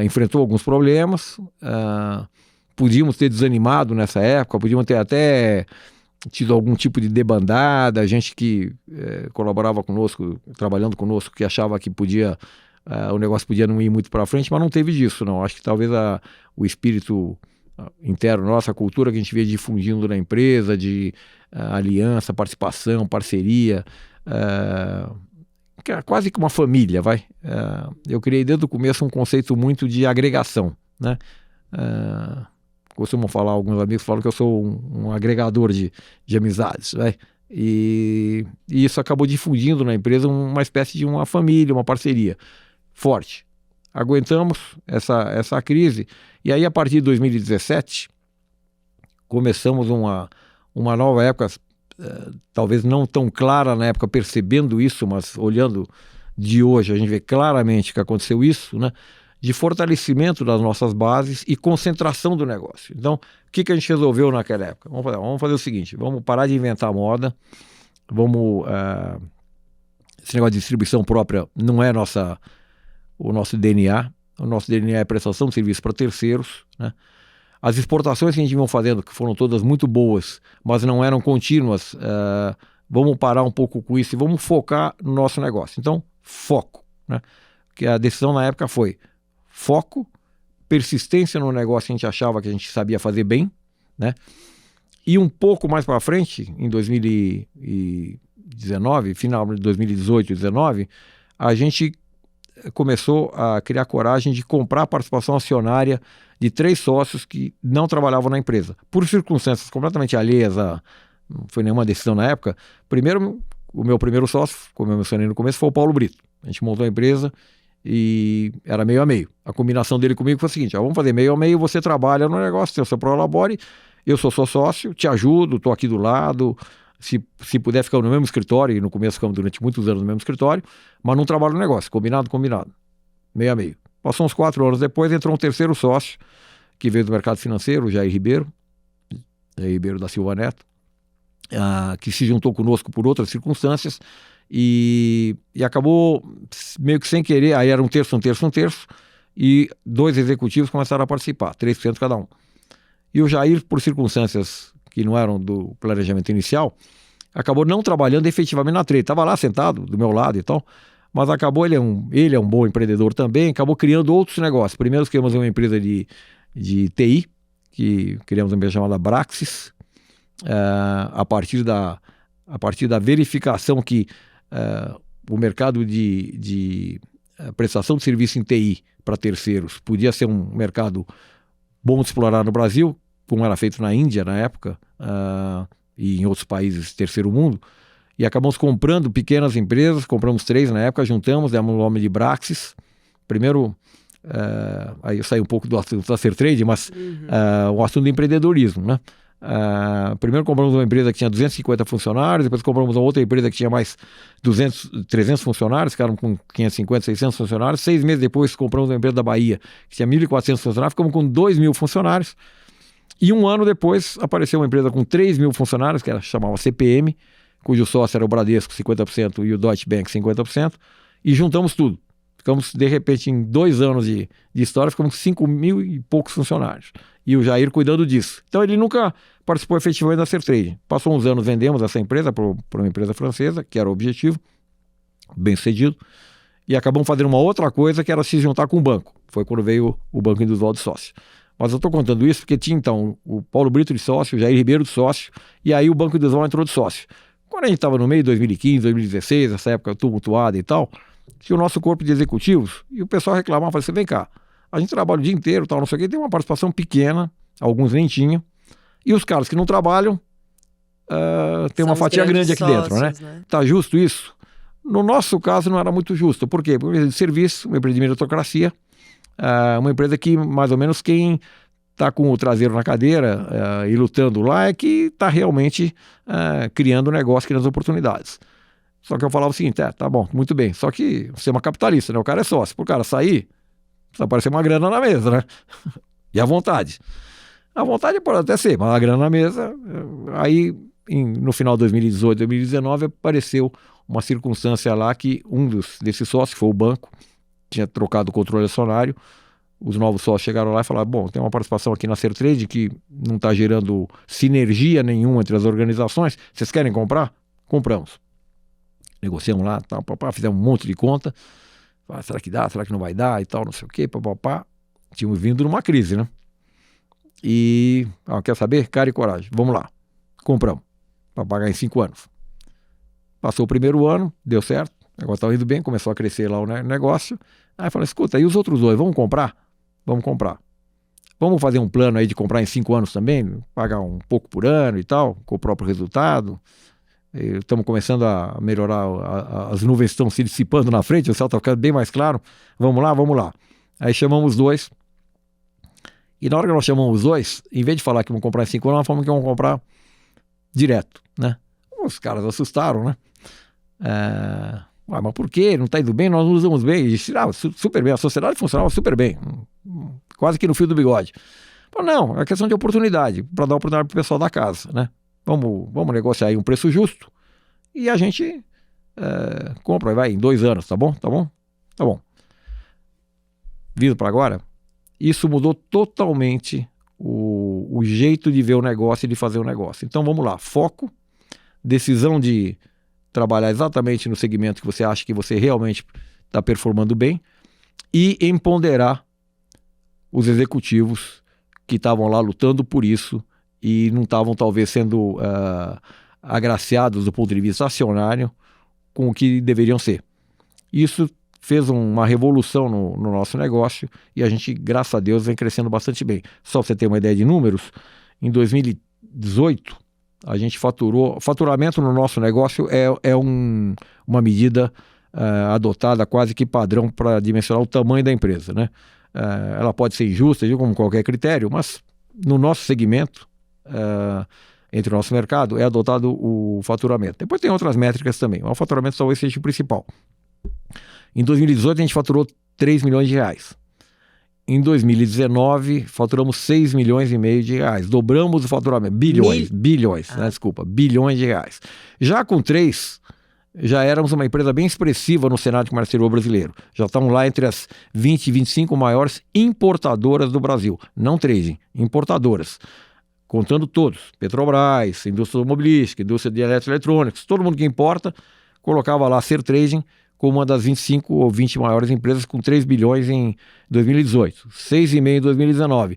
enfrentou alguns problemas, podíamos ter desanimado nessa época, podíamos ter até tido algum tipo de debandada, gente que colaborava conosco, trabalhando conosco, que achava que o negócio podia não ir muito para frente, mas não teve disso, não. Acho que talvez o espírito interno, nossa cultura que a gente via difundindo na empresa, de aliança, participação, parceria, que é quase que uma família, vai. Eu criei desde o começo um conceito muito de agregação, né? Costumam falar, alguns amigos falam que eu sou um agregador de amizades, vai. E isso acabou difundindo na empresa uma espécie de uma família, uma parceria forte. Aguentamos essa crise, e aí a partir de 2017 começamos uma nova época, talvez não tão clara na época percebendo isso, mas olhando de hoje a gente vê claramente que aconteceu isso, né? de fortalecimento das nossas bases e concentração do negócio. Então, o que a gente resolveu naquela época? Vamos fazer o seguinte, vamos parar de inventar moda, esse negócio de distribuição própria não é o nosso DNA. O nosso DNA é prestação de serviço para terceiros, né? As exportações que a gente vinha fazendo, que foram todas muito boas, mas não eram contínuas, vamos parar um pouco com isso e vamos focar no nosso negócio. Então, foco, né? Que a decisão na época foi foco, persistência no negócio que a gente achava que a gente sabia fazer bem, né? E um pouco mais para frente, em 2019, final de 2018 e 2019, a gente começou a criar coragem de comprar a participação acionária de 3 sócios que não trabalhavam na empresa, por circunstâncias completamente alheias, não foi nenhuma decisão na época. Primeiro, o meu primeiro sócio, como eu mencionei no começo, foi o Paulo Brito. A gente montou a empresa e era meio a meio. A combinação dele comigo foi a seguinte: vamos fazer meio a meio, você trabalha no negócio, tem o seu prolabore, eu sou seu sócio, te ajudo, estou aqui do lado. Se puder ficar no mesmo escritório, e no começo ficamos durante muitos anos no mesmo escritório, mas não trabalho no negócio, combinado, meio a meio. Passou uns 4 anos depois, entrou um terceiro sócio, que veio do mercado financeiro, o Jair Ribeiro da Silva Neto, que se juntou conosco por outras circunstâncias, e acabou meio que sem querer, aí era um terço, e 2 executivos começaram a participar, 3% cada um. E o Jair, por circunstâncias que não eram do planejamento inicial, acabou não trabalhando efetivamente na trade. Estava lá sentado do meu lado e tal, mas acabou, ele é um bom empreendedor também, acabou criando outros negócios. Primeiro criamos uma empresa de TI, que criamos uma empresa chamada Braxis, a partir da verificação que o mercado de prestação de serviço em TI para terceiros podia ser um mercado bom de explorar no Brasil, como era feito na Índia na época, e em outros países terceiro mundo, e acabamos comprando pequenas empresas, compramos 3 na época, juntamos, demos o nome de Braxis. Primeiro, aí eu saí um pouco do assunto da Sertrade, mas o assunto do empreendedorismo, né? Primeiro compramos uma empresa que tinha 250 funcionários, depois compramos uma outra empresa que tinha mais 300 funcionários, ficaram com 550, 600 funcionários. 6 meses depois compramos uma empresa da Bahia que tinha 1.400 funcionários, ficamos com 2.000 funcionários. E 1 ano depois apareceu uma empresa com 3.000 funcionários, que chamava CPM, cujo sócio era o Bradesco 50% e o Deutsche Bank 50%, e juntamos tudo. Ficamos, de repente, em 2 anos de história, ficamos com 5.000 e poucos funcionários. E o Jair cuidando disso. Então ele nunca participou efetivamente da Sertrade. Passou uns anos, vendemos essa empresa para uma empresa francesa, que era o objetivo, bem sucedido, e acabamos fazendo uma outra coisa, que era se juntar com o banco. Foi quando veio o Banco Industrial de Sócio. Mas eu estou contando isso porque tinha, então, o Paulo Brito de sócio, o Jair Ribeiro de sócio, e aí o Banco Industrial entrou de sócio. Quando a gente estava no meio de 2015, 2016, essa época tumultuada e tal, tinha o nosso corpo de executivos, e o pessoal reclamava, falava assim, vem cá, a gente trabalha o dia inteiro, tal, não sei o quê, tem uma participação pequena, alguns nem tinham, e os caras que não trabalham, tem uma fatia grande aqui dentro, né? Tá justo isso? No nosso caso não era muito justo. Por quê? Porque de serviço, uma empresa de meritocracia, uma empresa que mais ou menos quem está com o traseiro na cadeira e lutando lá é que está realmente criando negócio, criando oportunidades. Só que eu falava o seguinte, tá bom, muito bem, só que você é uma capitalista, né? O cara é sócio, pro cara sair, precisa aparecer uma grana na mesa, né? E a vontade pode até ser, mas a grana na mesa, aí no final de 2018, 2019, apareceu uma circunstância lá que um desses sócios, que foi o banco, tinha trocado o controle acionário. Os novos sócios chegaram lá e falaram, bom, tem uma participação aqui na Sertrade que não está gerando sinergia nenhuma entre as organizações, vocês querem comprar? Compramos. Negociamos lá, tal, fizemos um monte de conta, será que dá, será que não vai dar e tal, não sei o quê, tínhamos vindo numa crise, né? E, quer saber? Cara e coragem, vamos lá, compramos, para pagar em 5 anos. Passou o primeiro ano, deu certo, o negócio estava indo bem, começou a crescer lá o negócio. Aí falei, escuta, e os outros 2, vamos comprar? Vamos comprar. Vamos fazer um plano aí de comprar em 5 anos também, pagar um pouco por ano e tal, com o próprio resultado. Estamos começando a melhorar, as nuvens estão se dissipando na frente, o céu está ficando bem mais claro. Vamos lá. Aí chamamos 2. E na hora que nós chamamos os 2, em vez de falar que vamos comprar em 5 anos, nós falamos que vamos comprar direto, né? Os caras assustaram, né? Mas por quê? Não está indo bem? Nós não usamos bem. E super bem, a sociedade funcionava super bem, quase que no fio do bigode. Não, é questão de oportunidade, para dar oportunidade para o pessoal da casa, né? Vamos negociar aí um preço justo e a gente compra, vai em 2 anos, tá bom? Tá bom? Tá bom. Vindo para agora, isso mudou totalmente o jeito de ver o negócio e de fazer o negócio. Então vamos lá, foco, decisão de trabalhar exatamente no segmento que você acha que você realmente está performando bem e empoderar os executivos que estavam lá lutando por isso e não estavam talvez sendo agraciados do ponto de vista acionário com o que deveriam ser. Isso fez uma revolução no nosso negócio e a gente, graças a Deus, vem crescendo bastante bem. Só para você ter uma ideia de números, em 2018, a gente faturamento no nosso negócio é uma medida adotada quase que padrão para dimensionar o tamanho da empresa, né? Ela pode ser injusta, como qualquer critério, mas no nosso segmento, entre o nosso mercado, é adotado o faturamento. Depois tem outras métricas também, mas o faturamento talvez seja o principal. Em 2018 a gente faturou 3 milhões de reais. Em 2019 faturamos 6 milhões e meio de reais. Dobramos o faturamento. Bilhões, bilhões de reais. Já com 3, já éramos uma empresa bem expressiva no cenário de comércio exterior brasileiro. Já estamos lá entre as 20 e 25 maiores importadoras do Brasil. Não trading, importadoras. Contando todos. Petrobras, indústria automobilística, indústria de eletroeletrônicos, todo mundo que importa, colocava lá Ser Trading como uma das 25 ou 20 maiores empresas com 3 bilhões em 2018, 6,5 em 2019,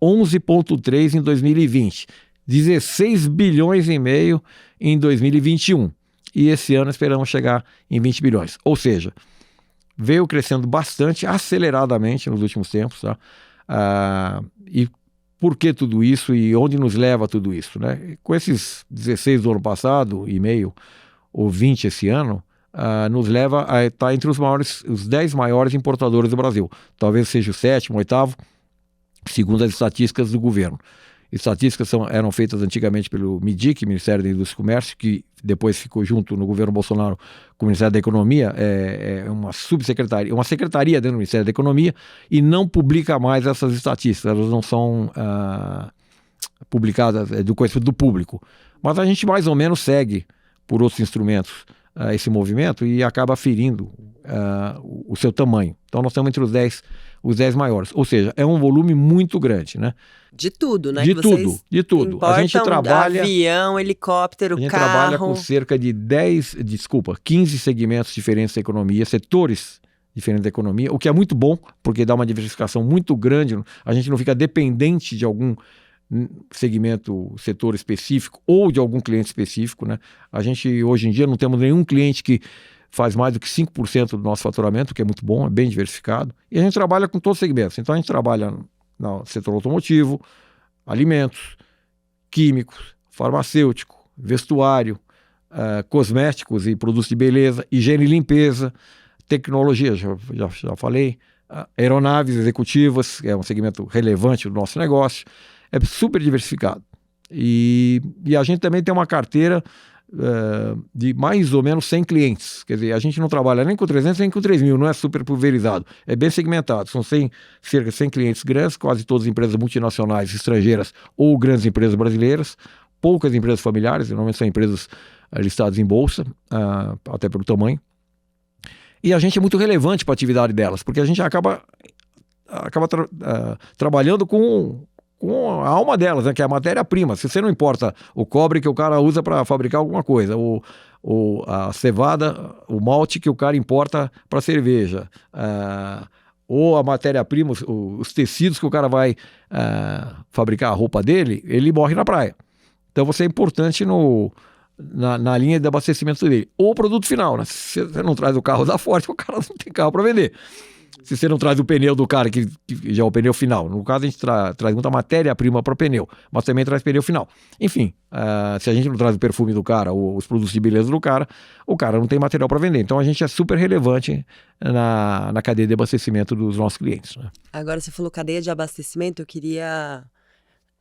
11,3 em 2020, 16 bilhões e meio em 2021. E esse ano esperamos chegar em 20 bilhões. Ou seja, veio crescendo bastante, aceleradamente nos últimos tempos. Tá? E por que tudo isso e onde nos leva tudo isso? Né? Com esses 16 do ano passado e meio, ou 20 esse ano, nos leva a estar entre os 10 maiores importadores do Brasil. Talvez seja o 7º, 8º, segundo as estatísticas do governo. Estatísticas eram feitas antigamente pelo MIDIC, Ministério da Indústria e Comércio, que depois ficou junto no governo Bolsonaro com o Ministério da Economia, é uma subsecretaria, uma secretaria dentro do Ministério da Economia, e não publica mais essas estatísticas, elas não são publicadas do conhecimento do público. Mas a gente mais ou menos segue por outros instrumentos esse movimento e acaba ferindo o seu tamanho. Então nós estamos entre os 10 maiores. Ou seja, é um volume muito grande, né? De tudo, né? De tudo. A gente trabalha... avião, helicóptero, carro... A gente trabalha com cerca de 15 segmentos diferentes da economia, setores diferentes da economia, o que é muito bom, porque dá uma diversificação muito grande. A gente não fica dependente de algum segmento, setor específico ou de algum cliente específico, né? A gente hoje em dia não temos nenhum cliente que faz mais do que 5% do nosso faturamento, que é muito bom, é bem diversificado, e a gente trabalha com todos os segmentos. Então a gente trabalha no setor automotivo, alimentos, químicos, farmacêutico, vestuário, cosméticos e produtos de beleza, higiene e limpeza, tecnologia, já falei, aeronaves executivas, que é um segmento relevante do nosso negócio. É super diversificado. E a gente também tem uma carteira de mais ou menos 100 clientes. Quer dizer, a gente não trabalha nem com 300 nem com 3 mil, não é super pulverizado. É bem segmentado. São cerca de 100 clientes grandes, quase todas empresas multinacionais, estrangeiras ou grandes empresas brasileiras. Poucas empresas familiares, normalmente são empresas listadas em bolsa, até pelo tamanho. E a gente é muito relevante para a atividade delas, porque a gente acaba trabalhando com a alma delas, né, que é a matéria-prima. Se você não importa o cobre que o cara usa para fabricar alguma coisa, ou a cevada, o malte que o cara importa para cerveja, ou a matéria-prima, os tecidos que o cara vai fabricar a roupa dele, ele morre na praia. Então você é importante na linha de abastecimento dele. Ou o produto final, né? Se você não traz o carro da Ford, o cara não tem carro para vender. Se você não traz o pneu do cara, que já é o pneu final. No caso, a gente traz muita matéria-prima para o pneu, mas também traz pneu final. Enfim, se a gente não traz o perfume do cara ou os produtos de beleza do cara, o cara não tem material para vender. Então, a gente é super relevante na cadeia de abastecimento dos nossos clientes. Né? Agora, você falou cadeia de abastecimento, eu queria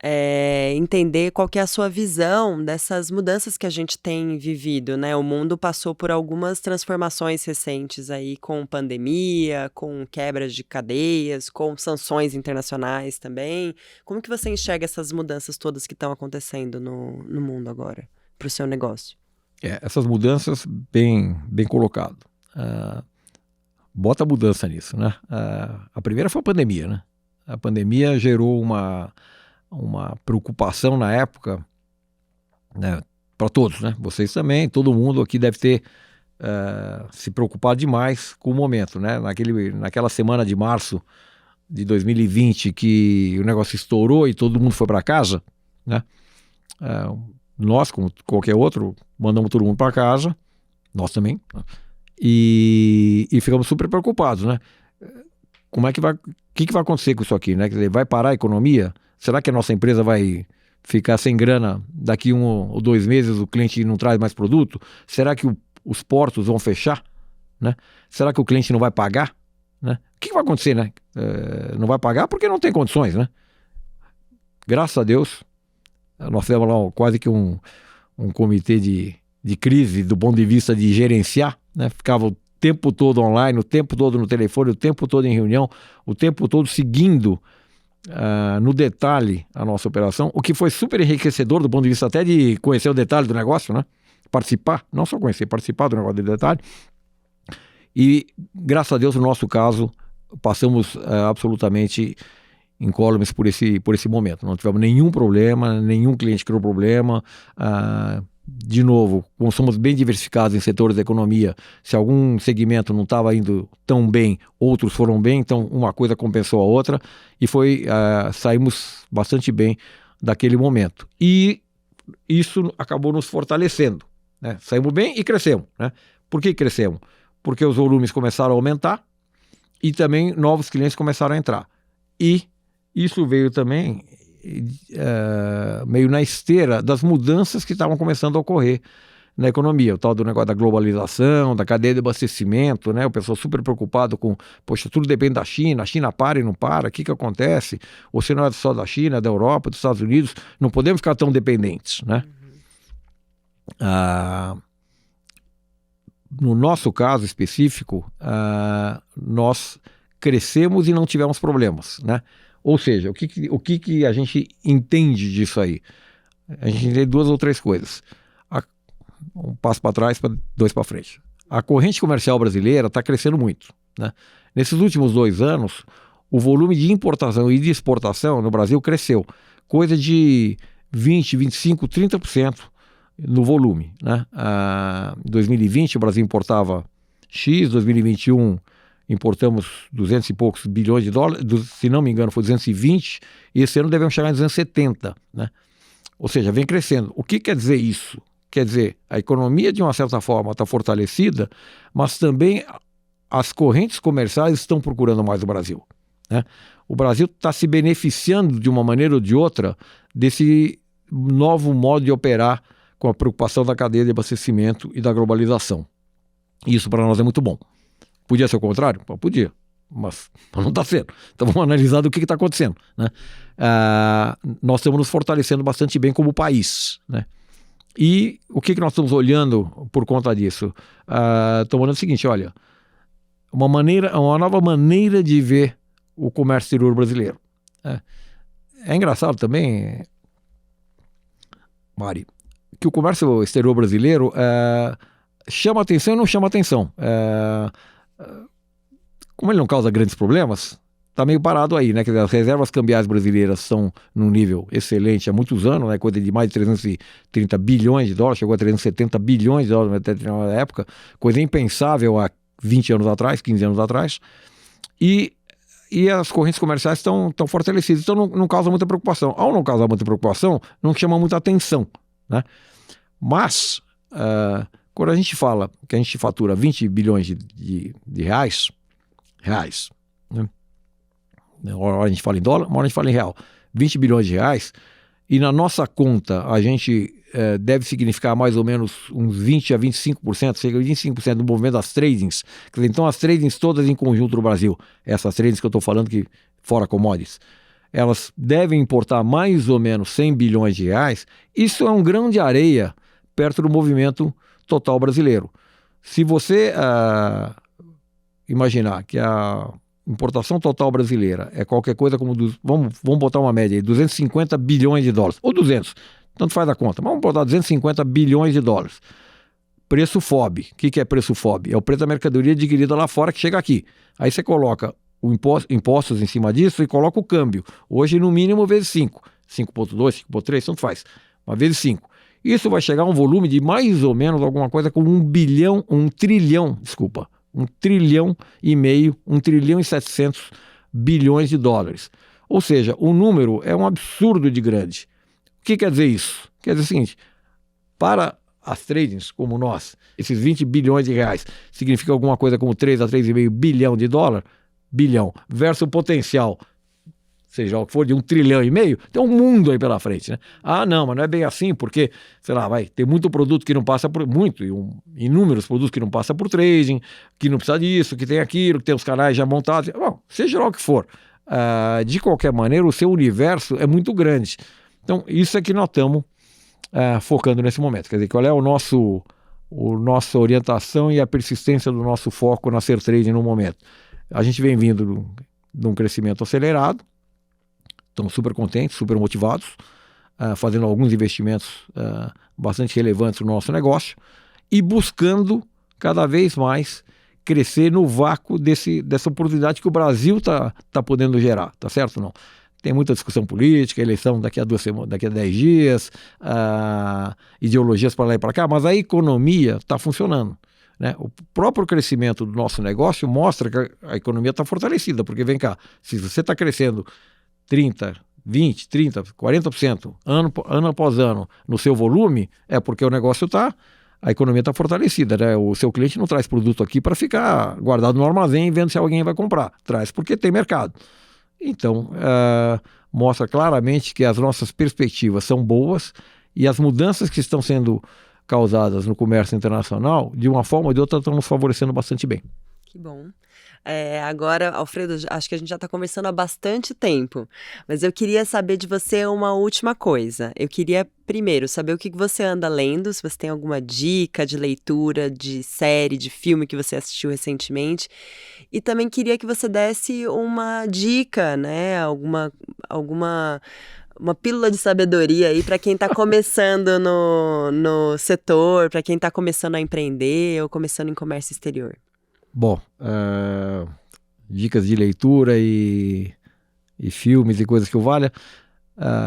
entender qual que é a sua visão dessas mudanças que a gente tem vivido, né? O mundo passou por algumas transformações recentes aí, com pandemia, com quebras de cadeias, com sanções internacionais também. Como que você enxerga essas mudanças todas que estão acontecendo no mundo agora, para o seu negócio? Essas mudanças, bem colocado. Bota mudança nisso, né? A primeira foi a pandemia, né? A pandemia gerou uma preocupação na época, né, para todos, né? Vocês também, todo mundo aqui deve ter se preocupado demais com o momento, né? Naquela semana de março de 2020 que o negócio estourou e todo mundo foi para casa, né? Nós, como qualquer outro, mandamos todo mundo para casa, nós também, né? E ficamos super preocupados, né? Como é que vai, o que vai acontecer com isso aqui, né? Quer dizer, vai parar a economia? Será que a nossa empresa vai ficar sem grana daqui 1 ou 2 meses, o cliente não traz mais produto? Será que os portos vão fechar, né? Será que o cliente não vai pagar, né? O que vai acontecer, né? Não vai pagar porque não tem condições, né? Graças a Deus, nós fizemos lá quase que um comitê de crise do ponto de vista de gerenciar, né? Ficava o tempo todo online, o tempo todo no telefone, o tempo todo em reunião, o tempo todo seguindo no detalhe a nossa operação, o que foi super enriquecedor do ponto de vista até de conhecer o detalhe do negócio, né? Participar, não só conhecer, participar do negócio de detalhe. E graças a Deus, no nosso caso, passamos absolutamente incólumes por esse momento. Não tivemos nenhum problema, nenhum cliente criou problema. De novo, como somos bem diversificados em setores da economia, se algum segmento não estava indo tão bem, outros foram bem, então uma coisa compensou a outra e saímos bastante bem daquele momento. E isso acabou nos fortalecendo, né? Saímos bem e crescemos, né? Por que crescemos? Porque os volumes começaram a aumentar e também novos clientes começaram a entrar. E isso veio também meio na esteira das mudanças que estavam começando a ocorrer na economia, o tal do negócio da globalização, da cadeia de abastecimento, né? O pessoal super preocupado com, poxa, tudo depende da China, a China para e não para, o que acontece? Ou se não é só da China, é da Europa, dos Estados Unidos, não podemos ficar tão dependentes, né? No nosso caso específico, nós crescemos e não tivemos problemas, né? Ou seja, o que a gente entende disso aí? A gente entende 2 ou 3 coisas. Um passo para trás, 2 para frente. A corrente comercial brasileira está crescendo muito, né? Nesses últimos 2 anos, o volume de importação e de exportação no Brasil cresceu. Coisa de 20, 25, 30% no volume, né? Em 2020, o Brasil importava X, 2021 importamos 200 e poucos bilhões de dólares, se não me engano foi 220, e esse ano devemos chegar em 270, né? Ou seja, vem crescendo. O que quer dizer isso? Quer dizer, a economia de uma certa forma está fortalecida, mas também as correntes comerciais estão procurando mais o Brasil, né? O Brasil está se beneficiando de uma maneira ou de outra desse novo modo de operar com a preocupação da cadeia de abastecimento e da globalização. Isso para nós é muito bom. Podia ser o contrário? Podia, mas não está sendo. Então vamos analisar do que está acontecendo, né? Nós estamos nos fortalecendo bastante bem como país, né? E o que nós estamos olhando por conta disso? Estamos olhando o seguinte, olha, uma nova maneira de ver o comércio exterior brasileiro. É engraçado também, Mari, que o comércio exterior brasileiro chama atenção e não chama atenção. Como ele não causa grandes problemas, está meio parado aí, né? Quer dizer, as reservas cambiais brasileiras estão num nível excelente há muitos anos, né? Coisa de mais de 330 bilhões de dólares, chegou a 370 bilhões de dólares até na época, coisa impensável há 20 anos atrás, 15 anos atrás, e as correntes comerciais estão fortalecidas, então não causa muita preocupação. Ao não causar muita preocupação, não chama muita atenção, né? Mas quando a gente fala que a gente fatura 20 bilhões de reais, né? Uma hora a gente fala em dólar, uma hora a gente fala em real. 20 bilhões de reais, e na nossa conta a gente deve significar mais ou menos uns 20 a 25%, cerca de 25% do movimento das tradings. Quer dizer, então as tradings todas em conjunto no Brasil, essas tradings que eu estou falando que fora commodities, elas devem importar mais ou menos 100 bilhões de reais, isso é um grão de areia perto do movimento total brasileiro. Se você imaginar que a importação total brasileira é qualquer coisa como, vamos botar uma média aí, 250 bilhões de dólares, ou 200, tanto faz a conta, mas vamos botar 250 bilhões de dólares. Preço FOB. O que é preço FOB? É o preço da mercadoria adquirida lá fora que chega aqui. Aí você coloca impostos em cima disso e coloca o câmbio. Hoje, no mínimo, vezes 5. 5,2, 5,3, tanto faz. Mas vezes 5. Isso vai chegar a um volume de mais ou menos alguma coisa como 1 trilhão e meio, 1 trilhão e 700 bilhões de dólares. Ou seja, o número é um absurdo de grande. O que quer dizer isso? Quer dizer o seguinte, para as tradings como nós, esses 20 bilhões de reais significa alguma coisa como 3 a 3,5 bilhão de dólar, bilhão, versus o potencial, seja o que for, de 1 trilhão e meio, tem um mundo aí pela frente, né? Ah, não, mas não é bem assim, porque, sei lá, vai ter muito produto que não passa por, inúmeros produtos que não passam por trading, que não precisa disso, que tem aquilo, que tem os canais já montados, bom, seja lá o que for. De qualquer maneira, o seu universo é muito grande. Então, isso é que nós estamos focando nesse momento. Quer dizer, qual é nossa orientação e a persistência do nosso foco na Ser Trading no momento. A gente vem vindo de um crescimento acelerado, estamos super contentes, super motivados, fazendo alguns investimentos bastante relevantes no nosso negócio e buscando cada vez mais crescer no vácuo dessa oportunidade que o Brasil está podendo gerar, tá certo ou não? Tem muita discussão política, eleição daqui a 2 semanas, daqui a 10 dias, ideologias para lá e para cá, mas a economia está funcionando, né? O próprio crescimento do nosso negócio mostra que a economia está fortalecida, porque vem cá, se você está crescendo 30, 20, 30, 40% ano após ano no seu volume, é porque o negócio a economia está fortalecida, né? O seu cliente não traz produto aqui para ficar guardado no armazém vendo se alguém vai comprar, traz porque tem mercado. Então, mostra claramente que as nossas perspectivas são boas e as mudanças que estão sendo causadas no comércio internacional, de uma forma ou de outra, estão nos favorecendo bastante bem. Que bom. Agora, Alfredo, acho que a gente já está conversando há bastante tempo, mas eu queria saber de você uma última coisa. Eu queria, primeiro, saber o que você anda lendo, se você tem alguma dica de leitura, de série, de filme que você assistiu recentemente. E também queria que você desse uma dica, né? Uma pílula de sabedoria aí para quem está começando no setor, para quem está começando a empreender ou começando em comércio exterior. Bom, dicas de leitura e filmes e coisas que eu valha.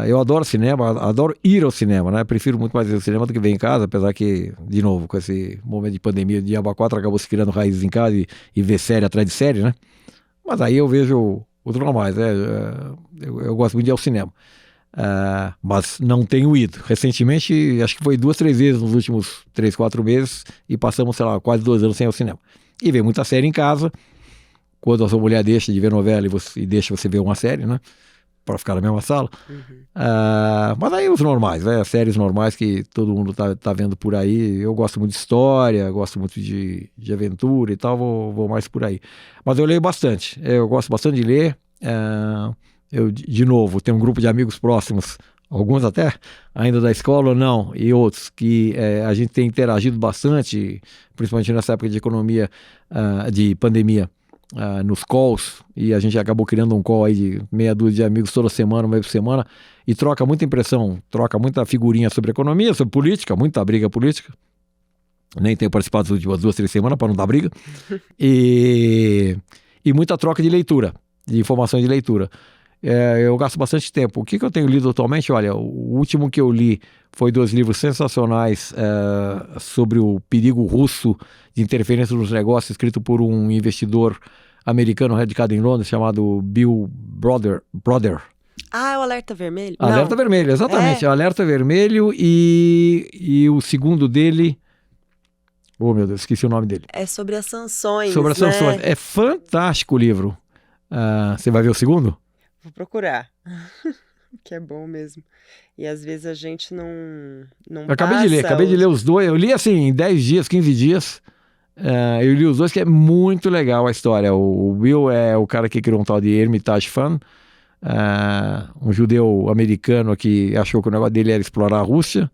Eu adoro cinema, adoro ir ao cinema, né? Prefiro muito mais ir ao cinema do que ver em casa, apesar que, de novo, com esse momento de pandemia, o Diabo 4 acabou se criando raízes em casa e ver série atrás de série, né? Mas aí eu vejo outro não mais, né? Eu gosto muito de ir ao cinema. Mas não tenho ido. Recentemente, acho que foi 2, 3 vezes nos últimos 3, 4 meses e passamos, sei lá, quase 2 anos sem ir ao cinema. E ver muita série em casa, quando a sua mulher deixa de ver novela e deixa você ver uma série, né? Para ficar na mesma sala. Uhum. Mas aí os normais, né? As séries normais que todo mundo tá vendo por aí. Eu gosto muito de história, gosto muito de aventura e tal, vou mais por aí. Mas eu leio bastante, eu gosto bastante de ler. Eu, de novo, tenho um grupo de amigos próximos, alguns até ainda da escola ou não, e outros que a gente tem interagido bastante, principalmente nessa época de economia, de pandemia, nos calls, e a gente acabou criando um call aí de meia dúzia de amigos toda semana, uma vez por semana, e troca muita impressão, troca muita figurinha sobre economia, sobre política, muita briga política. Nem tenho participado das últimas 2, 3 semanas para não dar briga. E muita troca de leitura, de informações de leitura. Eu gasto bastante tempo. O que eu tenho lido atualmente? Olha, o último que eu li foi 2 livros sensacionais sobre o perigo russo de interferência nos negócios, escrito por um investidor americano radicado em Londres, chamado Bill Brother. É o Alerta Vermelho? Alerta Vermelho, exatamente. Alerta Vermelho e o segundo dele... Oh, meu Deus, esqueci o nome dele. É sobre as sanções, Sobre as sanções. É fantástico o livro. Você vai ver o segundo? Vou procurar. Que é bom mesmo. E às vezes a gente não acabei de ler os 2. Eu li assim em 10 dias, 15 dias. Eu li os 2, que é muito legal a história. O Will é o cara que criou um tal de Hermitage Fund. um judeu americano que achou que o negócio dele era explorar a Rússia,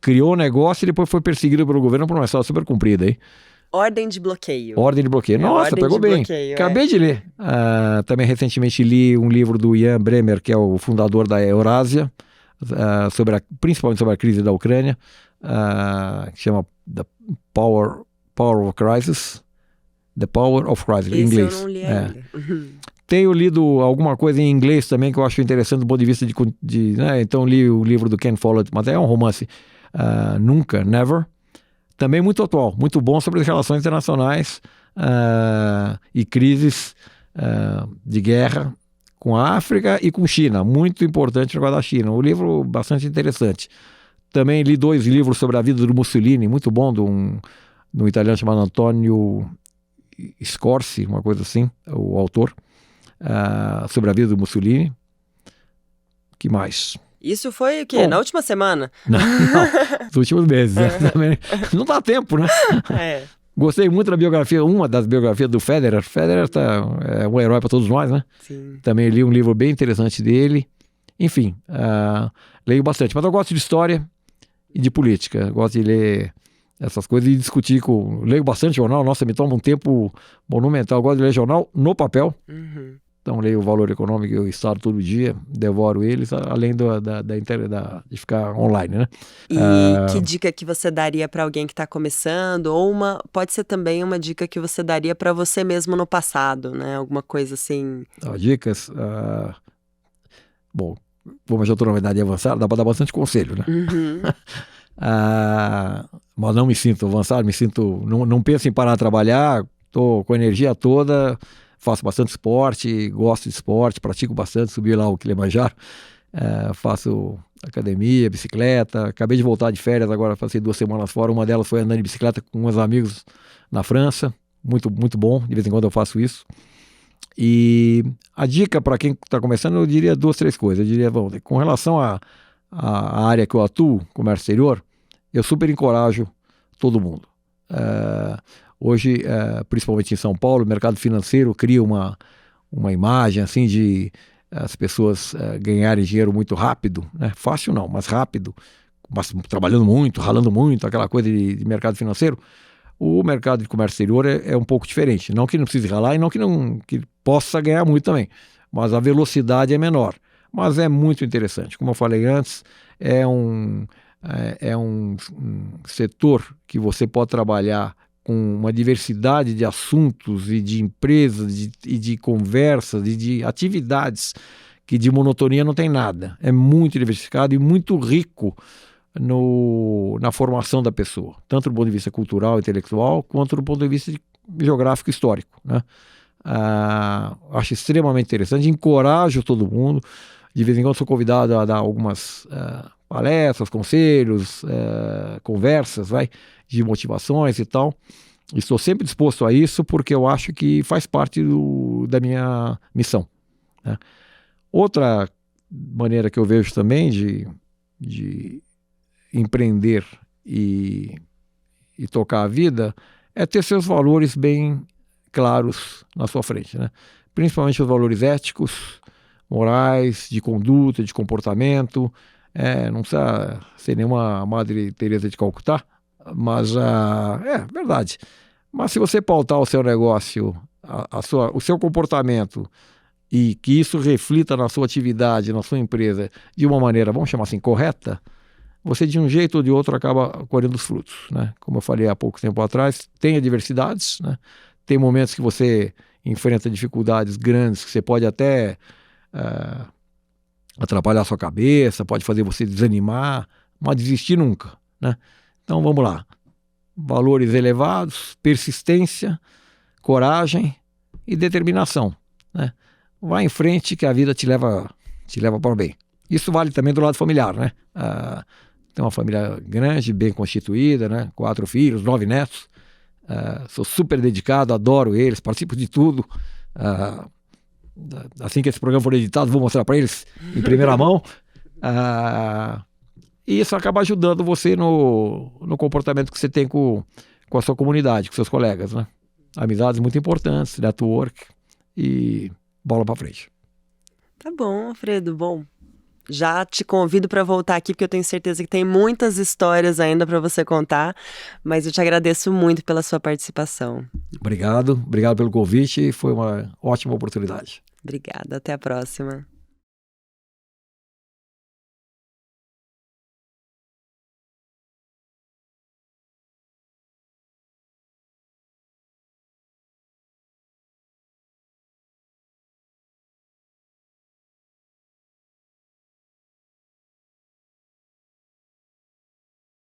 criou um negócio e depois foi perseguido pelo governo por uma história super comprida aí. Ordem de bloqueio. Ordem de bloqueio. Nossa, ordem pegou de bem. bloqueio, Acabei de ler. Também recentemente li um livro do Jan Bremer, que é o fundador da Eurásia, principalmente sobre a crise da Ucrânia, que chama The Power of Crisis. The Power of Crisis, em inglês. Eu não li ainda. Tenho lido alguma coisa em inglês também que eu acho interessante do ponto de vista né? Então li o livro do Ken Follett, mas é um romance, Nunca, Never. Também muito atual, muito bom sobre as relações internacionais e crises de guerra com a África e com China. Muito importante o negócio da China. Um livro bastante interessante. Também li 2 livros sobre a vida do Mussolini, muito bom, de um italiano chamado Antonio Scorsi, uma coisa assim, o autor, sobre a vida do Mussolini. Que mais? Isso foi o quê? Na última semana? Não, nos últimos meses. Não dá tempo, né? Gostei muito da biografia, uma das biografias do Federer. Federer é um herói para todos nós, né? Sim. Também li um livro bem interessante dele. Enfim, leio bastante. Mas eu gosto de história e de política. Gosto de ler essas coisas e discutir leio bastante jornal. Nossa, me toma um tempo monumental. Eu gosto de ler jornal no papel. Uhum. Então leio o Valor Econômico e o Estado todo dia, devoro eles, além de ficar online, né? E que dica que você daria para alguém que está começando? Ou pode ser também uma dica que você daria para você mesmo no passado, né? Alguma coisa assim. Dicas? Bom, como eu já estou na idade avançada, dá para dar bastante conselho, né? Uhum. Mas não me sinto avançado, não penso em parar de trabalhar, estou com a energia toda. Faço bastante esporte, gosto de esporte, pratico bastante, subi lá o Kilimanjaro, faço academia, bicicleta. Acabei de voltar de férias agora, passei 2 semanas fora. Uma delas foi andando de bicicleta com meus amigos na França, muito, muito bom, de vez em quando eu faço isso. E a dica para quem está começando, eu diria 2, 3 coisas. Eu diria, bom, com relação à área que eu atuo, comércio exterior, eu super encorajo todo mundo. Hoje, principalmente em São Paulo, o mercado financeiro cria uma imagem assim de as pessoas ganharem dinheiro muito rápido, né? Fácil não, mas rápido, mas trabalhando muito, ralando muito, aquela coisa de mercado financeiro. O mercado de comércio exterior é um pouco diferente. Não que não precise ralar e não que possa ganhar muito também, mas a velocidade é menor. Mas é muito interessante. Como eu falei antes, é um setor que você pode trabalhar com uma diversidade de assuntos e de empresas e de conversas e de atividades que de monotonia não tem nada. É muito diversificado e muito rico na formação da pessoa, tanto do ponto de vista cultural, intelectual, quanto do ponto de vista geográfico e histórico, né? Acho extremamente interessante, encorajo todo mundo. De vez em quando sou convidado a dar algumas palestras, conselhos, conversas, de motivações e tal. Estou sempre disposto a isso porque eu acho que faz parte da minha missão, né? Outra maneira que eu vejo também de empreender e tocar a vida é ter seus valores bem claros na sua frente, né? Principalmente os valores éticos, morais, de conduta, de comportamento. Não precisa ser nenhuma Madre Teresa de Calcutá, mas verdade. Mas se você pautar o seu negócio, o seu comportamento, e que isso reflita na sua atividade, na sua empresa, de uma maneira, vamos chamar assim, correta, você de um jeito ou de outro acaba colhendo os frutos, né? Como eu falei há pouco tempo atrás, tem adversidades, né? Tem momentos que você enfrenta dificuldades grandes, que você pode até atrapalhar a sua cabeça, pode fazer você desanimar, mas desistir nunca, né? Então vamos lá. Valores elevados, persistência, coragem e determinação, né? Vai em frente que a vida te leva para o bem. Isso vale também do lado familiar, né? Tem uma família grande, bem constituída, né? 4 filhos, 9 netos. Sou super dedicado, adoro eles, participo de tudo. Assim que esse programa for editado, vou mostrar para eles em primeira mão. E isso acaba ajudando você no comportamento que você tem com a sua comunidade, com seus colegas, né? Amizades muito importantes, network e bola para frente. Tá bom, Alfredo. Bom, já te convido para voltar aqui, porque eu tenho certeza que tem muitas histórias ainda para você contar, mas eu te agradeço muito pela sua participação. Obrigado pelo convite, foi uma ótima oportunidade. Obrigada, até a próxima.